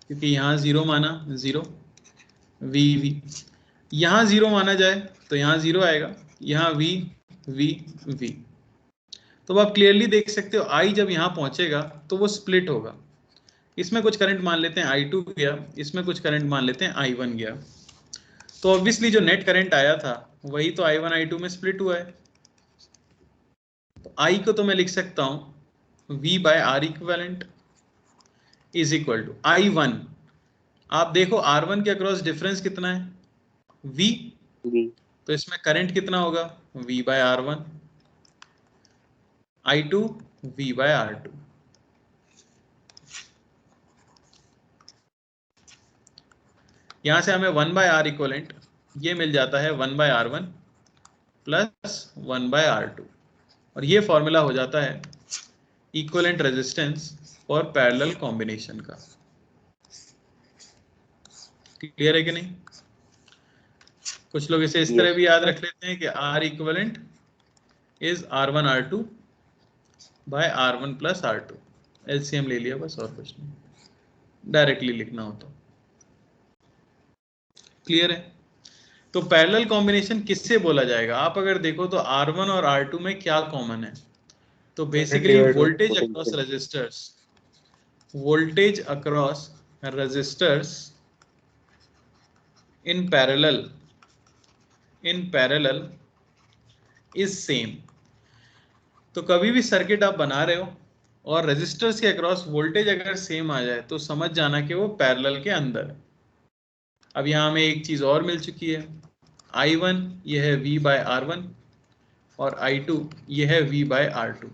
क्योंकि यहाँ 0 माना 0 V। यहाँ 0 माना जाए तो यहाँ 0 आएगा, यहाँ V। तो आप क्लियरली देख सकते हो I जब यहाँ पहुंचेगा तो वो स्प्लिट होगा। इसमें कुछ करंट मान लेते हैं I2 गया, इसमें कुछ करंट मान लेते हैं I1 गया। तो ऑब्वियसली जो नेट करंट आया था वही तो I1 I2 में स्प्लिट हुआ है। तो I को तो मैं लिख सकता हूं V by R equivalent is equal to I1। आप देखो R1 के अक्रॉस डिफरेंस कितना है, V। तो इसमें करंट कितना होगा, V bye R1, I2 V bye R2। यहां से हमें 1 बाय R इक्वलेंट ये मिल जाता है 1 bye R1 plus 1 bye R2, और ये फॉर्मूला हो जाता है इक्विवेलेंट रेजिस्टेंस और पैरेलल कॉम्बिनेशन का। क्लियर है कि नहीं? कुछ लोग इसे इस तरह भी याद रख लेते हैं कि R equivalent is R1 R2 by R1 plus R2। LCM ले लिया बस, और कुछ नहीं, डायरेक्टली लिखना हो तो। क्लियर है? तो पैरेलल कॉम्बिनेशन किससे बोला जाएगा? आप अगर देखो तो R1 और R2 में क्या कॉमन है, तो basically voltage across resistors, voltage across resistors in parallel is same. तो कभी भी सर्किट आप बना रहे हो और रेजिस्टर्स के अक्रॉस वोल्टेज अगर सेम आ जाए तो समझ जाना कि वो पैरेलल के अंदर है। अब यहाँ हमें एक चीज और मिल चुकी है, I1 ये है V/R1 और I2 ये है V/R2।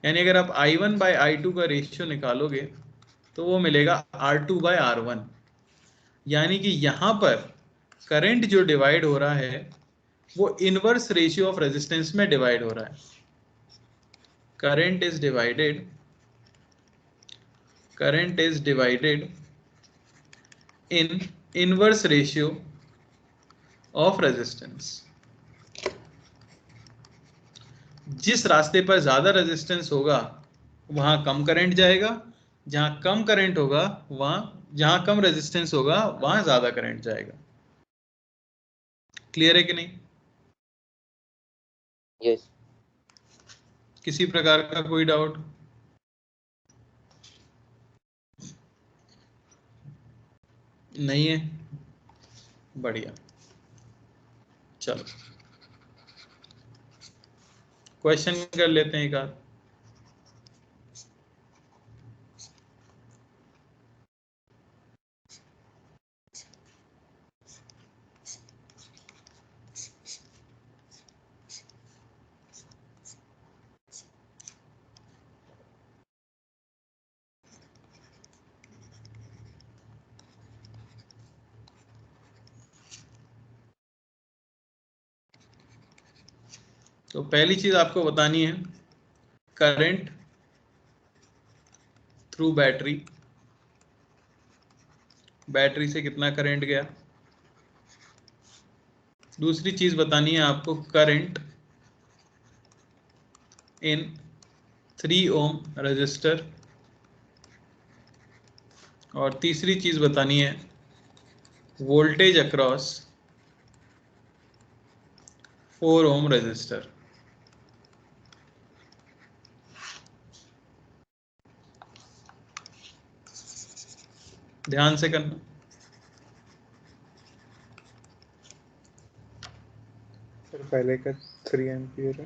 यानी अगर आप I1/I2 का रेशियो निकालोगे तो वो मिलेगा R2/R1। यानी कि यहाँ पर करंट जो डिवाइड हो रहा है वो इनवर्स रेशियो ऑफ रेजिस्टेंस में डिवाइड हो रहा है। Current is divided in inverse ratio of resistance. जिस रास्ते पर ज्यादा रेजिस्टेंस होगा वहां कम करंट जाएगा, जहां कम करंट होगा जहां कम रेजिस्टेंस होगा वहां ज्यादा करंट जाएगा। क्लियर है कि नहीं? यस। किसी प्रकार का कोई डाउट? नहीं है? बढ़िया, चलो क्वेश्चन कर लेते हैं एक आध। तो पहली चीज आपको बतानी है, करंट थ्रू बैटरी से कितना करंट गया। दूसरी चीज बतानी है आपको, करंट इन 3 ओम रजिस्टर। और तीसरी चीज बतानी है, वोल्टेज अक्रॉस 4 ओम रजिस्टर। ध्यान से करना। सर पहले का 3 एम्पियर है।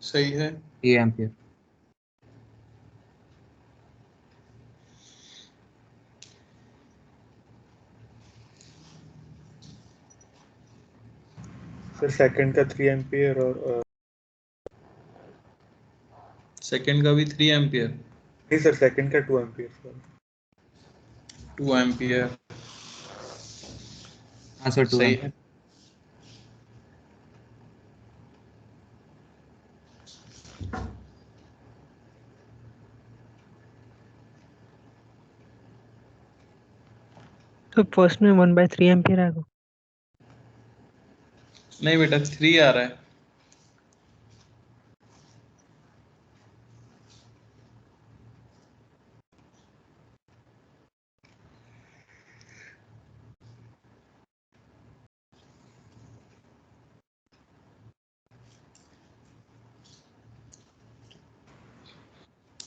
सही है। 3 एम्पियर। सर सेकंड का 3 एम्पियर और सेकंड का भी 3 एम्पियर। नहीं सर, सेकंड का 2 एम्पियर। 2 एम्पियर। हाँ सर 2 सही एम्पियर। है। तो फर्स्ट में 1/3 एम्पियर आएगा। नहीं बेटा 3 आ रहा है।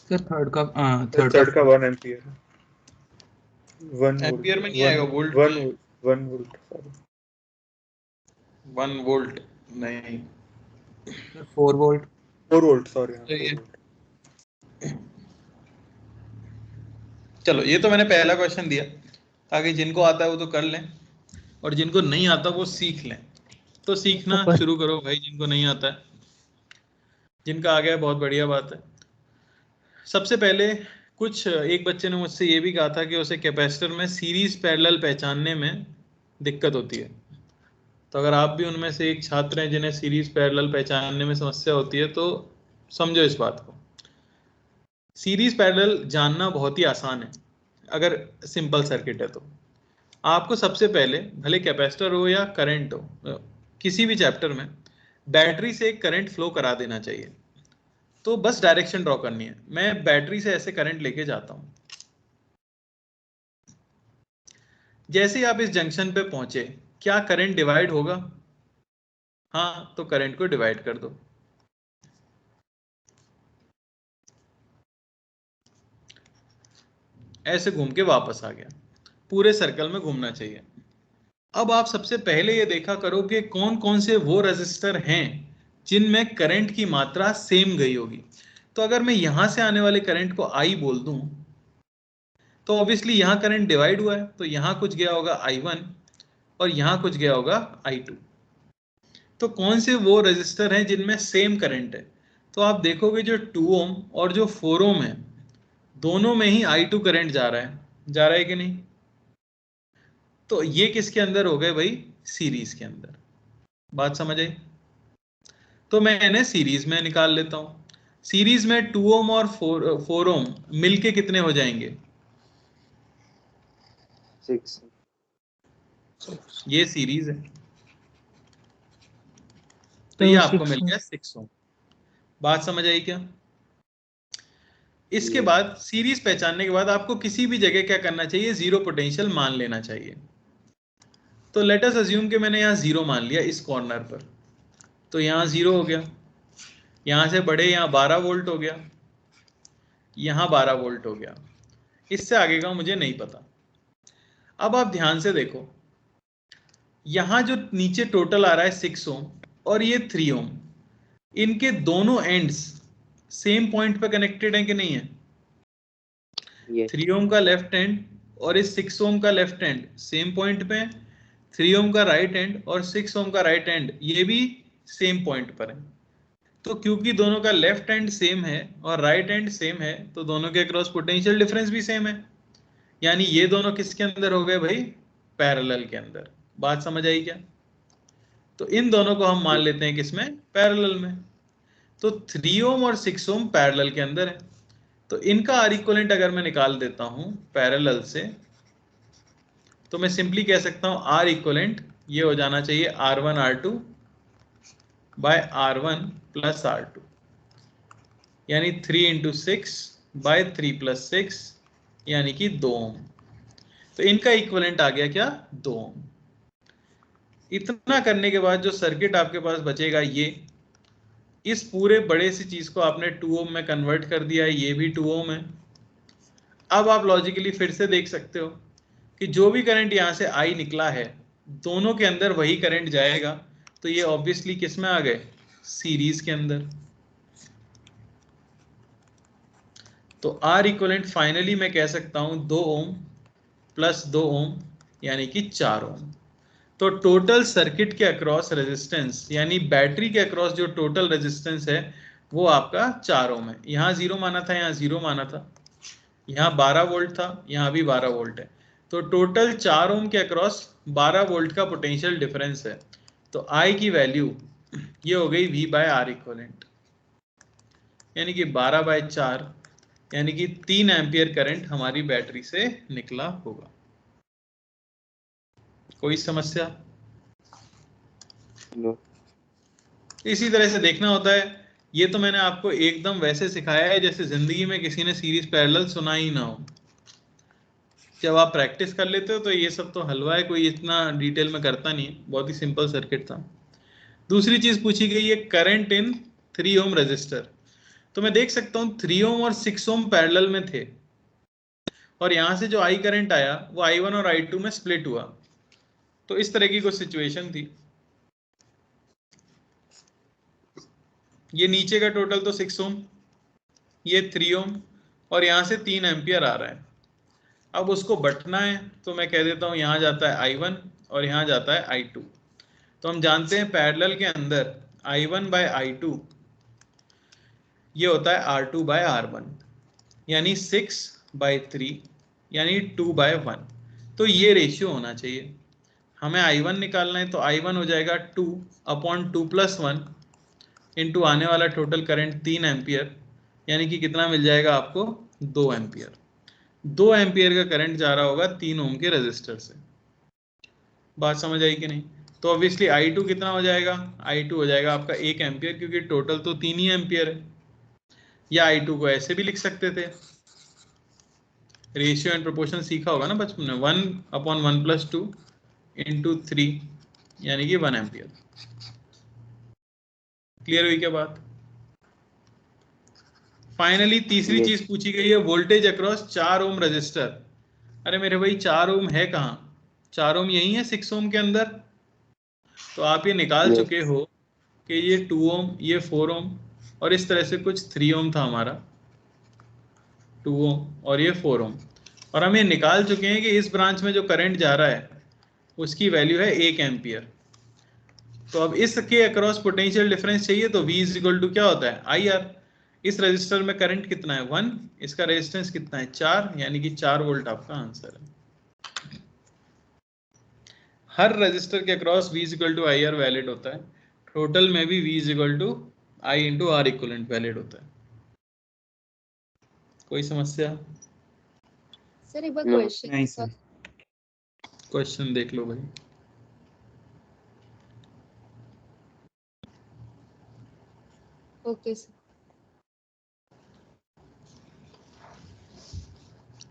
सर थर्ड का थर्ड का 1 एम्पियर है। 1 एम्पियर में नहीं आएगा, वोल्ट। 1 volt sorry. 1 वोल्ट नहीं, 4 वोल्ट। 4 volt sorry. सही है। चलो ये तो मैंने पहला क्वेश्चन दिया ताकि जिनको आता है वो तो कर लें और जिनको नहीं आता वो सीख लें। तो सीखना शुरू करो भाई, जिनको नहीं आता है। जिनका आ गया बहुत बढ़िया बात है। सबसे पहले एक बच्चे ने मुझसे ये भी कहा था कि उसे कैपेसिटर में सीरीज पैरेलल पहचानने में दिक्कत होती है। तो अगर आप भी उनमें से एक छात्र हैं जिन्हें सीरीज पैरेलल पहचानने में समस्या होती है तो समझो इस बात को। सीरीज पैरेलल जानना बहुत ही आसान है अगर सिंपल सर्किट है तो। आपको सबसे पहले भले कैपेसिटर हो या करंट हो, किसी भी चैप्टर में बैटरी से एक करंट फ्लो करा देना चाहिए। तो बस डायरेक्शन ड्रॉ करनी है। मैं बैटरी से ऐसे करंट लेके जाता हूं। जैसे ही आप इस जंक्शन पे पहुंचे, क्या करंट डिवाइड होगा? हाँ, तो करंट को डिवाइड कर दो। ऐसे घूम के वापस आ गया। पूरे सर्कल में घूमना चाहिए। अब आप सबसे पहले ये देखा करो कि कौन कौन से वो रेजिस्टर हैं जिनमें करंट की मात्रा सेम गई होगी। तो अगर मैं यहां से आने वाले करंट को I बोल दूं तो ऑब्वियसली यहां करंट डिवाइड हुआ है, तो यहां कुछ गया होगा I1 और यहां कुछ गया होगा I2। तो कौन से वो रेजिस्टर हैं जिनमें सेम करंट है? तो आप देखोगे जो 2 ओम और जो 4 ओम है दोनों में ही I2 करंट जा रहा है कि नहीं? तो ये किसके अंदर हो गए भाई? सीरीज के अंदर। बात समझ आई? तो मैं इन्हें सीरीज में निकाल लेता हूं। सीरीज में 2 ओम और 4 ओम मिलके कितने हो जाएंगे? 6 ये सीरीज है, तो तो ये आपको 6 मिल ओम। गया 6 ओम। बात समझ आई क्या? इसके Yes. बाद सीरीज पहचानने के बाद आपको किसी भी जगह क्या करना चाहिए? जीरो पोटेंशियल मान लेना चाहिए। तो लेट अस अज्यूम कि मैंने यहाँ जीरो मान लिया इस कॉर्नर पर, तो यहाँ जीरो हो गया, यहां से बढ़े यहाँ 12 वोल्ट हो गया, यहाँ 12 वोल्ट हो गया, इससे आगे का मुझे नहीं पता। अब आप ध्यान से देखो, यहां जो नीचे टोटल आ रहा है 6 ओम और ये 3 ओम, इनके दोनों एंड्स सेम पॉइंट पे कनेक्टेड है कि नहीं है? Yes. 3 ओम का लेफ्ट एंड और इस 6 ओम का लेफ्ट एंड सेम पॉइंट पे है, 3 ओम का राइट एंड और 6 ओम का राइट एंड ये भी सेम पॉइंट पर है। तो क्योंकि दोनों का लेफ्ट एंड सेम है और राइट एंड सेम है, तो दोनों के अक्रॉस पोटेंशियल डिफरेंस भी सेम है, यानी ये दोनों किसके अंदर हो गए भाई? पैरेलल के अंदर। बात समझ आई क्या? तो इन दोनों को हम मान लेते हैं किसमें? पैरेलल में। तो 3 ओम और 6 ओम पैरेलल के अंदर है, तो इनका आर इक्विवेलेंट अगर मैं निकाल देता हूं पैरेलल से, तो मैं सिंपली कह सकता हूं आर इक्विवेलेंट ये हो जाना चाहिए R1 R2 by R1 plus R2, यानी 3 इंटू 6 बाय 3 प्लस 6 यानी कि 2 ओम। तो इनका इक्विवेलेंट आ गया क्या? 2 ओम। इतना करने के बाद जो सर्किट आपके पास बचेगा, ये इस पूरे बड़े सी चीज को आपने 2 ओम में कन्वर्ट कर दिया है, ये भी 2 ओम है। अब आप लॉजिकली फिर से देख सकते हो कि जो भी करंट यहां से आई निकला है दोनों के अंदर वही करंट जाएगा, तो ये ऑब्वियसली किस में आ गए? सीरीज के अंदर। तो आर इक्विवेलेंट फाइनली मैं कह सकता हूं 2 ओम प्लस 2 ओम यानी कि 4 ओम। तो टोटल सर्किट के अक्रॉस रेजिस्टेंस यानी बैटरी के अक्रॉस जो टोटल रेजिस्टेंस है वो आपका 4 ओम है। यहाँ जीरो माना था, यहाँ जीरो माना था, यहाँ 12 वोल्ट था, यहाँ भी 12 वोल्ट है, तो टोटल 4 ओम के अक्रॉस 12 वोल्ट का पोटेंशियल डिफरेंस है। तो I की वैल्यू ये हो गई V बाय आर इक्विवेलेंट, यानी कि 12/4 यानी कि 3 एम्पियर करंट हमारी बैटरी से निकला होगा। कोई समस्या? No. इसी तरह से देखना होता है। ये तो मैंने आपको एकदम वैसे सिखाया है जैसे जिंदगी में किसी ने सीरीज पैरेलल सुना ही ना हो। जब आप प्रैक्टिस कर लेते हो तो ये सब तो हलवा है, कोई इतना डिटेल में करता नहीं है, बहुत ही सिंपल सर्किट था। दूसरी चीज पूछी गई है करंट इन 3 ओम रेजिस्टर। तो मैं देख सकता हूं 3 ओम और 6 ओम पैरेलल में थे और यहां से जो आई करंट आया वो I1 और I2 में स्प्लिट हुआ। तो इस तरह की कुछ सिचुएशन थी। ये नीचे का टोटल तो 6 ओम, ये 3 ओम और यहां से 3 एम्पियर आ रहा है। अब उसको बंटना है तो मैं कह देता हूं यहां जाता है I1 और यहां जाता है I2। तो हम जानते हैं पैरेलल के अंदर I1 बाय I2 ये होता है R2 बाय R1, यानी 6/3 यानी 2/1। तो ये रेशियो होना चाहिए। हमें I1 निकालना है तो I1 हो जाएगा 2/2 + 1 इंटू आने वाला टोटल करंट 3 एम्पियर, यानी कि कितना मिल जाएगा आपको? 2 एम्पियर। 2 एम्पियर का करंट जा रहा होगा 3 ओम के रेजिस्टर से। बात समझ आई कि नहीं? तो ऑब्वियसली I2 कितना हो जाएगा? I2 हो जाएगा आपका 1 एम्पियर, क्योंकि टोटल तो 3 ही एम्पियर है। या I2 को ऐसे भी लिख सकते थे, रेशियो एंड प्रोपोर्शन सीखा होगा ना बचपन में, 1/1 + 2 इंटू 3 यानी कि 1 एम्पियर। क्लियर हुई क्या बात? फाइनली तीसरी Yes. चीज पूछी गई है वोल्टेज अक्रॉस 4 ओम रजिस्टर। अरे मेरे भाई 4 ओम है कहाँ? 4 ओम यही है 6 ओम के अंदर। तो आप ये निकाल Yes. चुके हो कि ये 2 ओम, ये 4 ओम और इस तरह से कुछ 3 ओम था हमारा, 2 ओम और ये 4 ओम, और हम ये निकाल चुके हैं कि इस ब्रांच में जो करंट जा रहा है उसकी वैल्यू है 1 एम्पियर। तो अब इसके अक्रॉस पोटेंशियल डिफरेंस चाहिए, तो V इज इक्वल टू क्या होता है, IR। इस रजिस्टर में करंट कितना है 1, इसका रेजिस्टेंस कितना है 4, यानी कि 4 वोल्ट आपका आंसर है। हर रजिस्टर के across V is equal to IR valid होता है, टोटल में भी V is equal to I into R equivalent valid होता है। कोई समस्या? सर एक बार No. क्वेश्चन नहीं सर। क्वेश्चन देख लो भाई। Okay sir.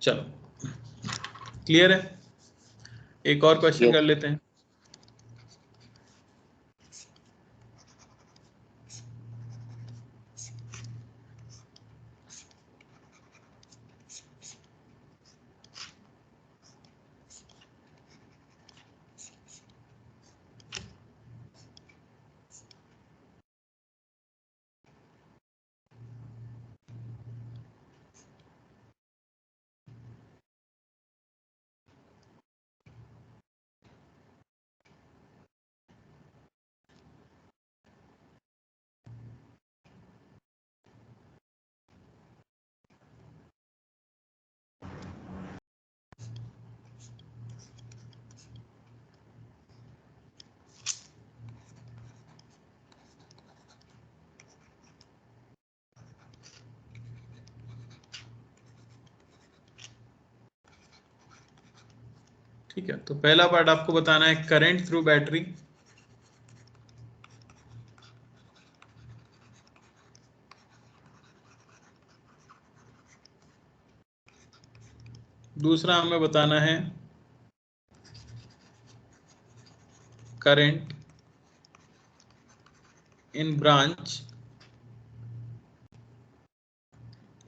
चलो क्लियर है, एक और क्वेश्चन Yes. कर लेते हैं। ठीक है, तो पहला पार्ट आपको बताना है करंट थ्रू बैटरी। दूसरा हमें बताना है करंट इन ब्रांच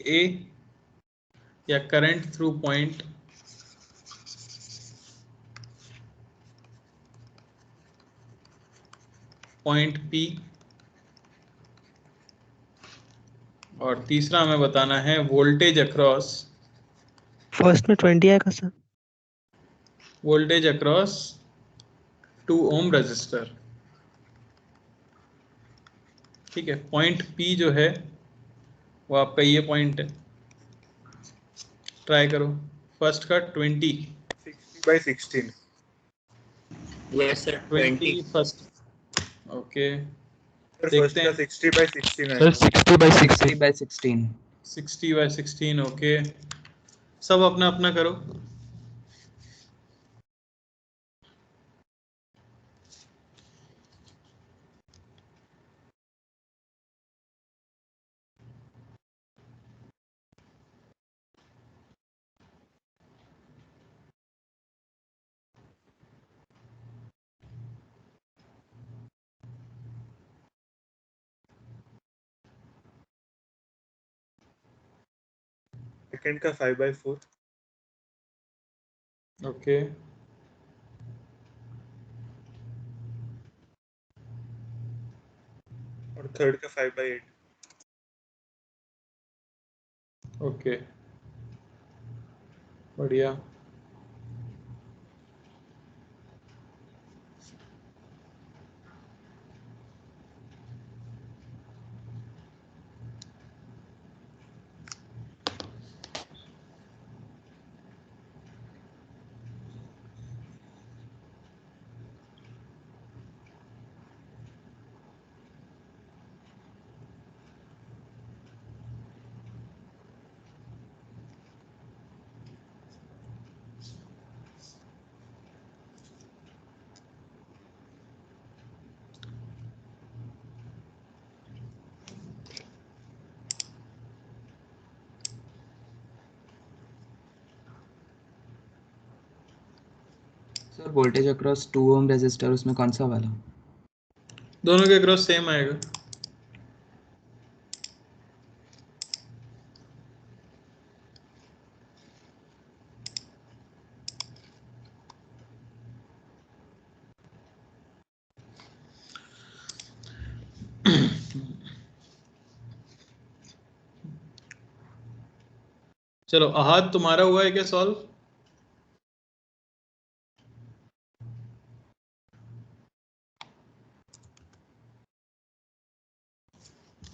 ए या करंट थ्रू पॉइंट पी, और तीसरा हमें बताना है वोल्टेज अक्रॉस, फर्स्ट में 20 आएगा sir. Voltage across 2 ohm resistor. ठीक है, पॉइंट पी जो है वो आपका ये पॉइंट है, ट्राई करो। फर्स्ट का 20, 60/16। Yes, sir. 20 first, okay sir देखते फर्स्ट का हैं। 60/16 सर आएगा। 60/16 60/16 ओके, सब अपना अपना करो। सेकंड का 5/4 ओके और थर्ड का 5/8। ओके बढ़िया। Sir voltage across 2 ohm resistor उसमें कौन सा वाला? दोनों के अक्रॉस सेम आएगा। चलो अहाद तुम्हारा हुआ है क्या सॉल्व?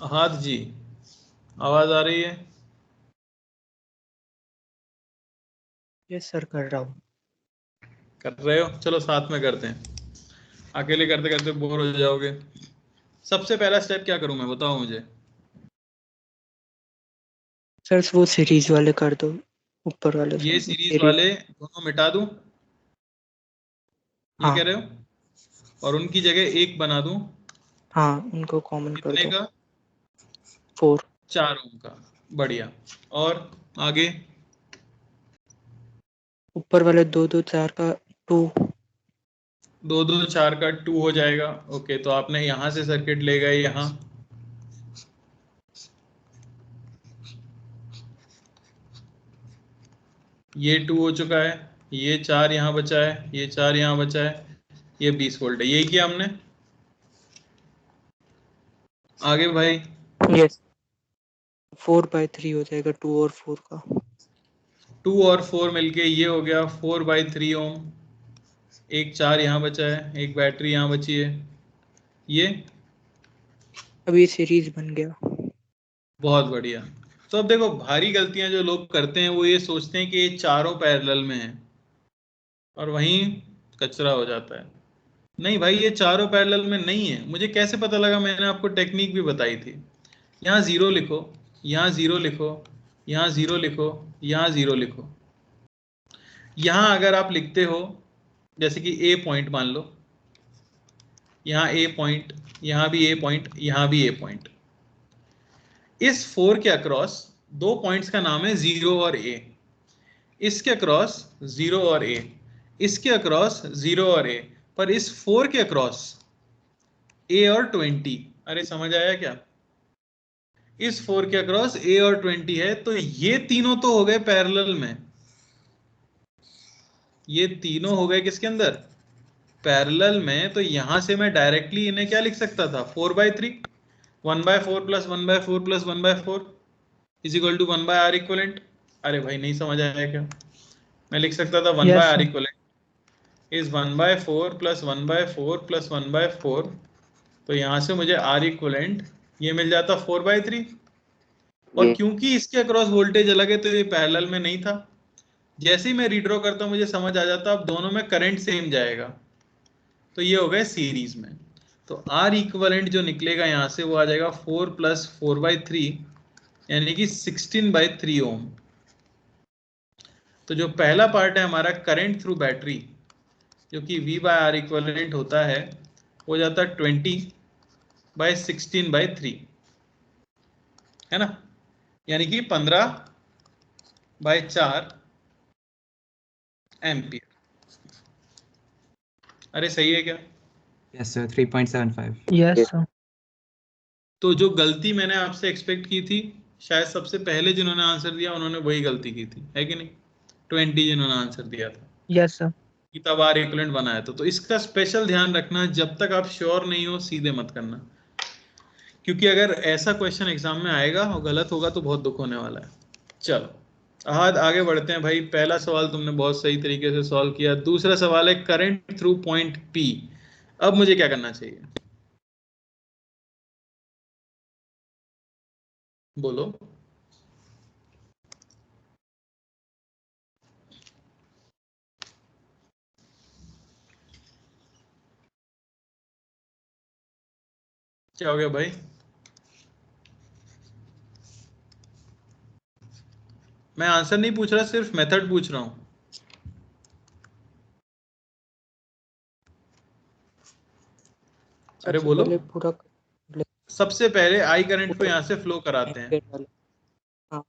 अहाद जी आवाज आ रही है? यस सर कर रहा हूँ। कर रहे हो? चलो साथ में करते हैं, अकेले करते करते बोर हो जाओगे। सबसे पहला स्टेप क्या करूं मैं, बताओ मुझे। सर वो सीरीज वाले कर दो, ऊपर वाले ये सब सीरीज सीरीज। वाले दोनों मिटा दूं, ये हाँ कह रहे हो? और उनकी जगह एक बना दूं? हाँ उनको कॉमन कर कितने दो। का? 4। 4 ओम का। बढ़िया। और आगे? ऊपर वाले 2 2 4 का 2। 2 2 4 का 2 हो जाएगा। ओके, तो आपने यहां से सर्किट ले गए यहां, ये 2 हो चुका है, ये 4 यहाँ बचा है, ये 4 यहाँ बचा है, ये 20 वोल्ट है। यही किया हमने। आगे भाई? यस 4/3 हो जाएगा 2 और 4 का। 2 और 4 मिलके ये हो गया 4/3 ओम। एक 4 यहाँ बचा है, एक बैटरी यहाँ बची है, ये अब ये सीरीज बन गया। बहुत बढ़िया। तो अब देखो, भारी गलतियां जो लोग करते हैं वो ये सोचते हैं कि ये चारों पैरेलल में हैं और वहीं कचरा हो जाता है। नहीं भाई, ये चारों पैरेलल में नहीं है। मुझे कैसे पता लगा? मैंने आपको टेक्निक भी बताई थी। यहाँ 0 लिखो, यहाँ 0 लिखो, यहाँ 0 लिखो, यहाँ 0 लिखो। यहाँ अगर आप लिखते हो जैसे कि ए पॉइंट मान लो, यहाँ ए पॉइंट, यहाँ भी ए पॉइंट, यहाँ भी ए पॉइंट, इस 4 के अक्रॉस 2 पॉइंट्स का नाम है 0 और ए। इसके अक्रॉस 0 और ए, इसके अक्रॉस 0 और ए, पर इस 4 के अक्रॉस ए और 20। अरे समझ आया क्या? इस 4 के अक्रॉस ए और 20 है, तो ये तीनों तो हो गए पैरेलल में। ये तीनों हो गए किसके अंदर? पैरेलल में। तो यहां से मैं डायरेक्टली इन्हें क्या लिख सकता था? 4/3, 1/4 प्लस 1/4 प्लस 1/4 is equal to 1/R equivalent. अरे भाई नहीं समझ आया क्या? मैं लिख सकता था 1/R इक्वलेंट इज 1/4 प्लस 1/4 प्लस 1/4। तो यहां से मुझे R इक्वलेंट ये मिल जाता 4/3। और क्योंकि इसके अक्रॉस वोल्टेज अलग है तो ये पैरेलल में नहीं था। जैसे ही मैं रीड्रॉ करता हूं मुझे समझ आ जाता अब दोनों में करंट सेम जाएगा, तो ये हो गए सीरीज में। तो R इक्वलेंट जो निकलेगा यहां से वो आ जाएगा 4 प्लस 4/3 यानी कि 16/3 ओम। तो जो पहला पार्ट है हमारा करंट थ्रू बैटरी, जो कि V/R इक्वलेंट होता है, हो जाता है 20/16/3, है ना? यानी कि 15/4 एम्पियर। अरे सही है क्या? Yes sir 3.75। Yes sir. तो जो गलती मैंने आपसे एक्सपेक्ट की थी, शायद सबसे पहले जिन्होंने आंसर दिया उन्होंने वही गलती की थी, है कि नहीं? 20 जिन्होंने आंसर दिया था यस सर। कि तब आर इक्विवेलेंट बनाया था। तो इसका स्पेशल ध्यान रखना, जब तक आप श्योर नहीं हो सीधे मत करना, क्योंकि अगर ऐसा क्वेश्चन एग्जाम में आएगा और गलत होगा तो बहुत दुख होने वाला है। चलो अहाद आगे बढ़ते हैं भाई। पहला सवाल तुमने बहुत सही तरीके से सॉल्व किया। दूसरा सवाल है करंट थ्रू पॉइंट पी। अब मुझे क्या करना चाहिए बोलो? क्या हो गया भाई? मैं आंसर नहीं पूछ रहा, सिर्फ मेथड पूछ रहा हूं। अरे सबसे बोलो। पहले पूरा सबसे पहले आई करंट को यहां से फ्लो कराते हैं, एम्पियर वाला। हाँ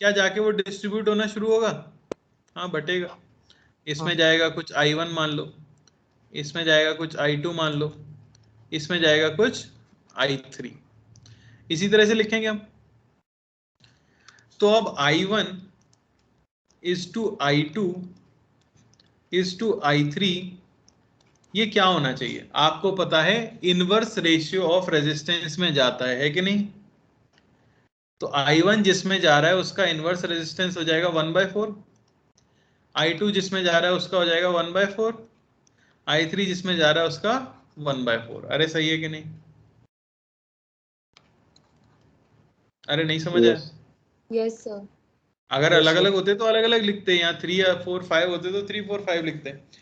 क्या जाके वो डिस्ट्रीब्यूट होना शुरू होगा? हाँ बटेगा। इसमें हाँ जाएगा कुछ I1 मान लो, इसमें जाएगा कुछ I2 मान लो, इसमें जाएगा कुछ I3। इसी तरह से लिखेंगे हम। तो अब I1 is to I2 is to I3, ये क्या होना चाहिए? आपको पता है इनवर्स रेशियो ऑफ रेजिस्टेंस में जाता है कि नहीं? तो I1 जिसमें जा रहा है उसका इनवर्स रेजिस्टेंस हो जाएगा 1/4, I2 जिसमें जा रहा है उसका हो जाएगा 1/4, I3 जिसमें जा रहा है उसका 1/4। अरे सही है कि नहीं? अरे नहीं समझ आया? Yes. Yes sir. अगर Yes, अलग sir. अलग होते तो अलग अलग लिखते हैं, यहाँ 3 या 4 5 होते तो 3 4 5 लिखते हैं।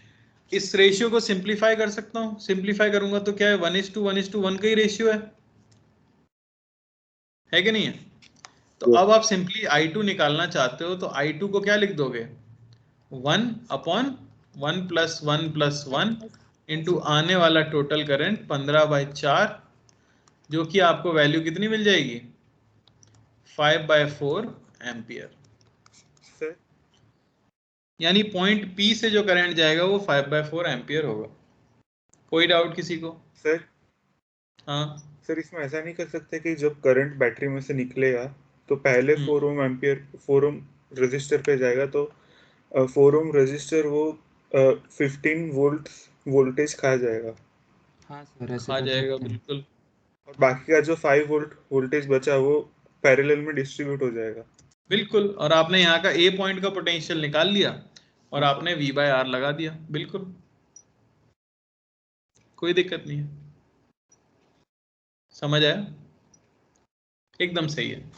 इस रेशियो को सिंप्लीफाई कर सकता हूँ, सिंप्लीफाई करूंगा तो क्या है, 1:1:1 का ही रेशियो है कि नहीं है? तो Yes. अब आप सिंपली I2 निकालना चाहते हो तो I2 को क्या लिख दोगे, 1/1 + 1 + 1 इंटू आने वाला टोटल करंट 15/4, जो कि आपको वैल्यू कितनी मिल जाएगी, 5/4 एम्पियर। सर यानी पॉइंट P से जो करंट जाएगा वो 5/4 एम्पियर होगा। कोई डाउट किसी को? सर हाँ। सर इसमें ऐसा नहीं कर सकते कि जब करंट बैटरी में से निकलेगा तो पहले 4 ओम एम्पियर 4 ओम रजिस्टर पे जाएगा, तो 4 ओम रजिस्टर वो 15 वोल्ट वोल्टेज खा जाएगा, हाँ सर, ऐसे खा कर जाएगा सकते हैं। बिल्कुल। और बाकी का जो 5 वोल्ट वोल्टेज बचा वो पैरेलल में डिस्ट्रीब्यूट हो जाएगा। बिल्कुल, और आपने यहाँ का ए पॉइंट का पोटेंशियल निकाल लिया और हाँ, आपने V/R लगा दिया, बिल्कुल कोई दिक्कत नहीं है। समझ आया? एकदम सही है।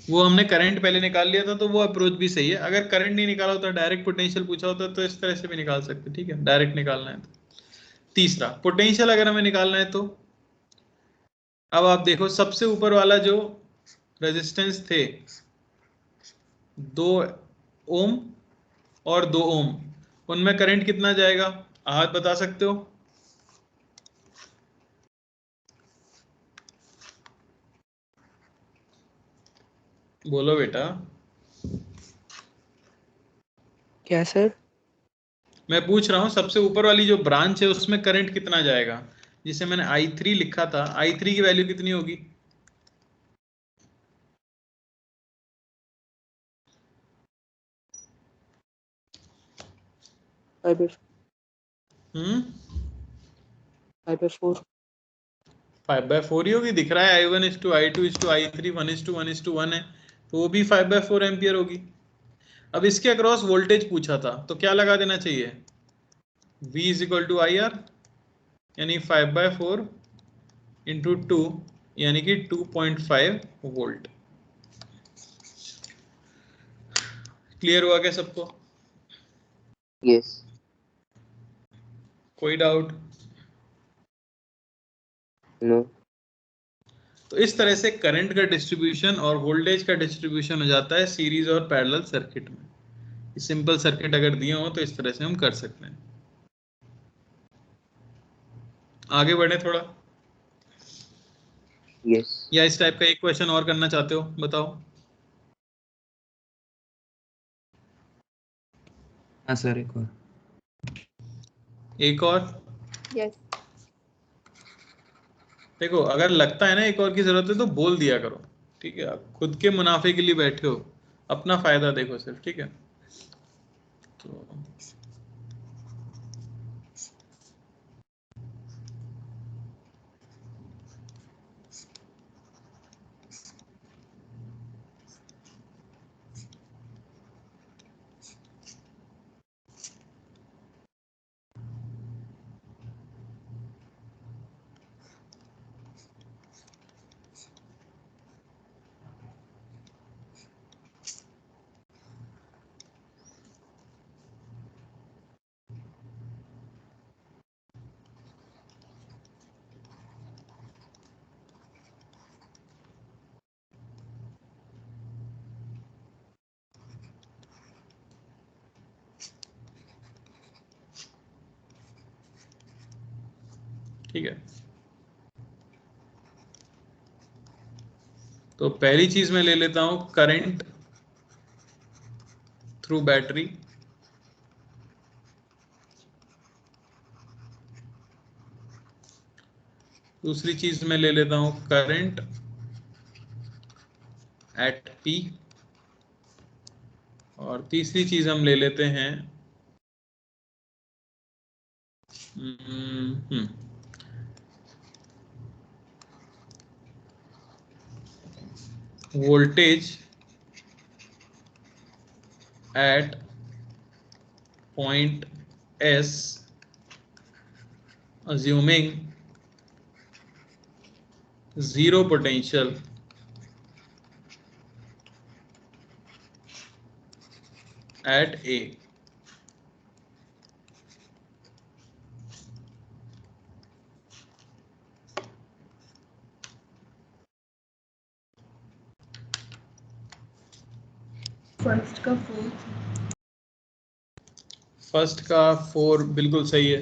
वो हमने करंट पहले निकाल लिया था तो वो अप्रोच भी सही है। अगर करंट नहीं निकाला होता, डायरेक्ट पोटेंशियल पूछा होता तो इस तरह से भी निकाल सकते, ठीक है, डायरेक्ट निकालना है तो। तीसरा, पोटेंशियल अगर हमें निकालना है तो अब आप देखो, सबसे ऊपर वाला जो रेजिस्टेंस थे 2 ओम और 2 ओम, उनमें करंट कितना जाएगा, हाथ बता सकते हो? बोलो बेटा। क्या सर? मैं पूछ रहा हूं सबसे ऊपर वाली जो ब्रांच है उसमें करंट कितना जाएगा, जिसे मैंने I3 लिखा था, I3 की वैल्यू कितनी होगी? हम्म 5/4। 5/4 ही होगी, दिख रहा है I1:I2:I3 1:1:1 है, तो वो भी 5/4 एम्पियर होगी। अब इसके अक्रॉस वोल्टेज पूछा था तो क्या लगा देना चाहिए, V = IR, यानी 5/4 × 2 यानी कि 2.5 वोल्ट। क्लियर हुआ क्या सबको? Yes. कोई डाउट? No. तो इस तरह से करंट का डिस्ट्रीब्यूशन और वोल्टेज का डिस्ट्रीब्यूशन हो जाता है सीरीज और पैरेलल सर्किट में। सिंपल सर्किट अगर दिए हो तो इस तरह से हम कर सकते हैं। आगे बढ़े थोड़ा, Yes. या इस टाइप का एक क्वेश्चन और करना चाहते हो, बताओ। हाँ सर, एक और। एक और यस। देखो, अगर लगता है ना एक और की जरूरत है तो बोल दिया करो, ठीक है? आप खुद के मुनाफे के लिए बैठे हो, अपना फायदा देखो सिर्फ, ठीक है? तो ठीक है, तो पहली चीज मैं ले लेता हूं करंट थ्रू बैटरी। दूसरी चीज मैं ले लेता हूं करंट एट P। और तीसरी चीज हम ले लेते हैं voltage at point S assuming zero potential at A. First का फोर्थ फर्स्ट का 4 बिल्कुल सही है।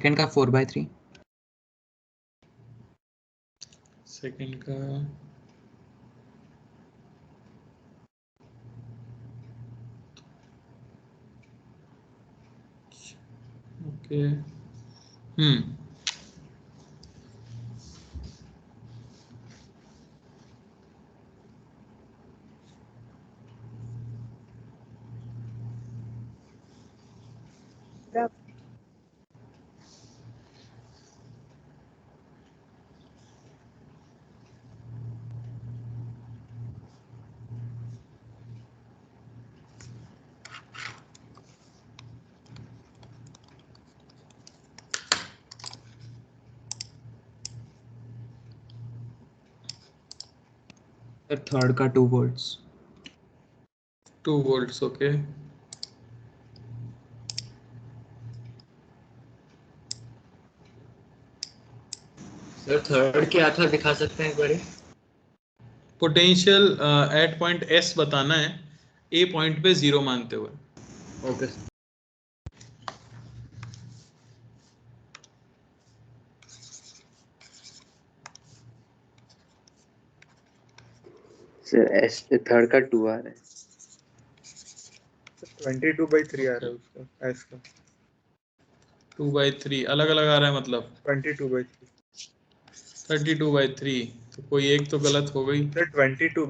सेकंड का 4/3 सेकंड का ओके सर थर्ड का 2 volts 2 volts okay. Sir third क्या था, दिखा सकते हैं एक बार? पोटेंशियल एट पॉइंट एस बताना है, ए पॉइंट पे 0 मानते हुए। ओके सर एस थर्ड का 2 आ रहा है। 22/3 आ रहा है उसका, एस का 2/3 अलग अलग आ रहा है, मतलब 22/3 32/3, तो कोई एक तो गलत हो गई। सर 22/3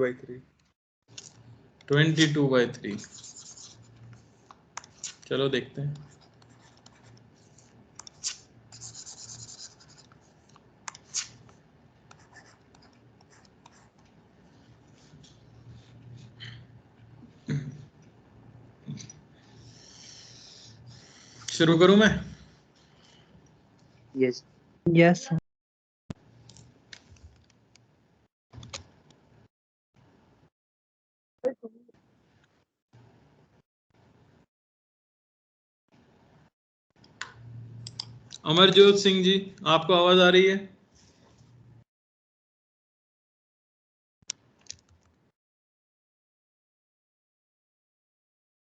22/3 चलो देखते हैं। शुरू करूं मैं? Yes yes sir. Amarjot Singh ji, आपको आवाज आ रही है?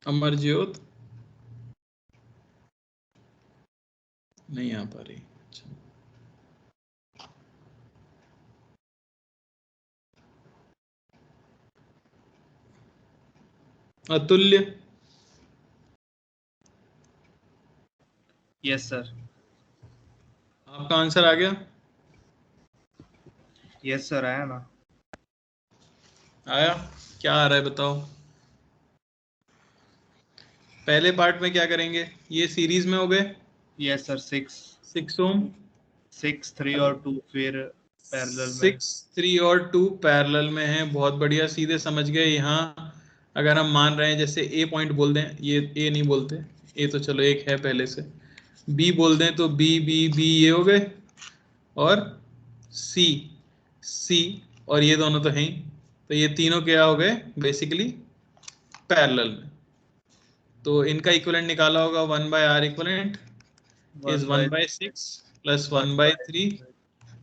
अमरजोत नहीं आ पा रही। अच्छा। अतुल्य, यस सर। आपका आंसर आ गया? यस सर, आया ना। आया? क्या आ रहा है बताओ। पहले पार्ट में क्या करेंगे, ये सीरीज में हो गए यस सर। 6 ओम 6, 3 और 2 फिर पैरेलल में। 6, 3 और 2 पैरेलल में है। बहुत बढ़िया, सीधे समझ गए। यहाँ अगर हम मान रहे हैं जैसे ए पॉइंट बोल दें, ये ए नहीं बोलते, ए तो चलो एक है पहले से, बी बोल दें तो बी बी बी ये हो गए, और सी सी, और ये दोनों तो हैं ही, तो ये तीनों क्या हो गए बेसिकली पैरेलल में। तो इनका इक्विवेलेंट निकाला होगा, 1/r equivalent is 1/6 plus 1/3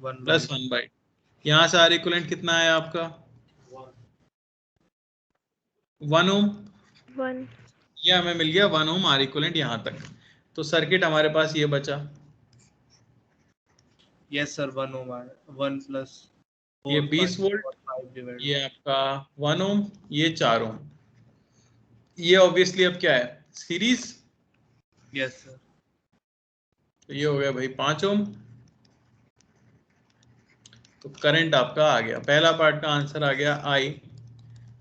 plus 1/2। यहाँ से आर इक्विवेलेंट कितना आया आपका? 1 ओम, 1 ये हमें मिल गया 1 ओम आर इक्विवेलेंट यहाँ तक। तो सर्किट हमारे पास ये बचा, यस सर 1 ओम 1 प्लस ये 20 वोल्ट, 5 डिवाइड ये आपका 1 ओम, ये 4 ओम। ये ऑब्वियसली अब क्या है, सीरीज। यस सर तो ये हो गया भाई 5 ओम। तो करंट आपका आ गया, पहला पार्ट का आंसर आ गया आई,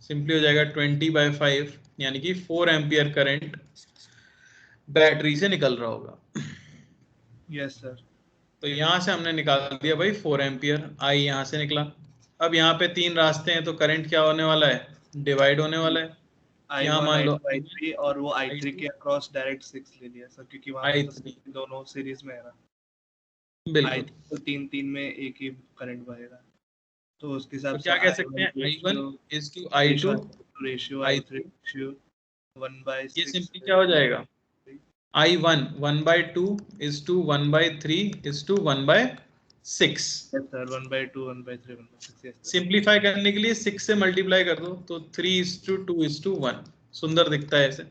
सिंपली हो जाएगा 20/5 यानी कि 4 एम्पियर करंट बैटरी से निकल रहा होगा। यस सर तो यहाँ से हमने निकाल दिया भाई 4 एम्पियर, आई यहाँ से निकला। अब यहाँ पे 3 रास्ते हैं तो करंट क्या होने वाला है, डिवाइड होने वाला है। यहाँ I1 मान लो I2 और वो I3 I2 के अक्रॉस डायरेक्ट 6 ले लिया सर, क्योंकि वहाँ पे तो I3 दोनों सीरीज में है ना। बिल्कुल। I3 तो 3 में एक ही करंट बहेगा, तो उसके हिसाब तो से क्या कह सकते हैं, I1 is to I2 ratio I3 I3, ratio 1/6। ये सिंपली क्या हो जाएगा, I1 1/2 is to 1/3 is to 1/6। Sir 1/2 1/3 1/6। Simplify करने के लिए 6 से मल्टीप्लाई कर दो तो 3:2:1 सुंदर दिखता है ऐसे।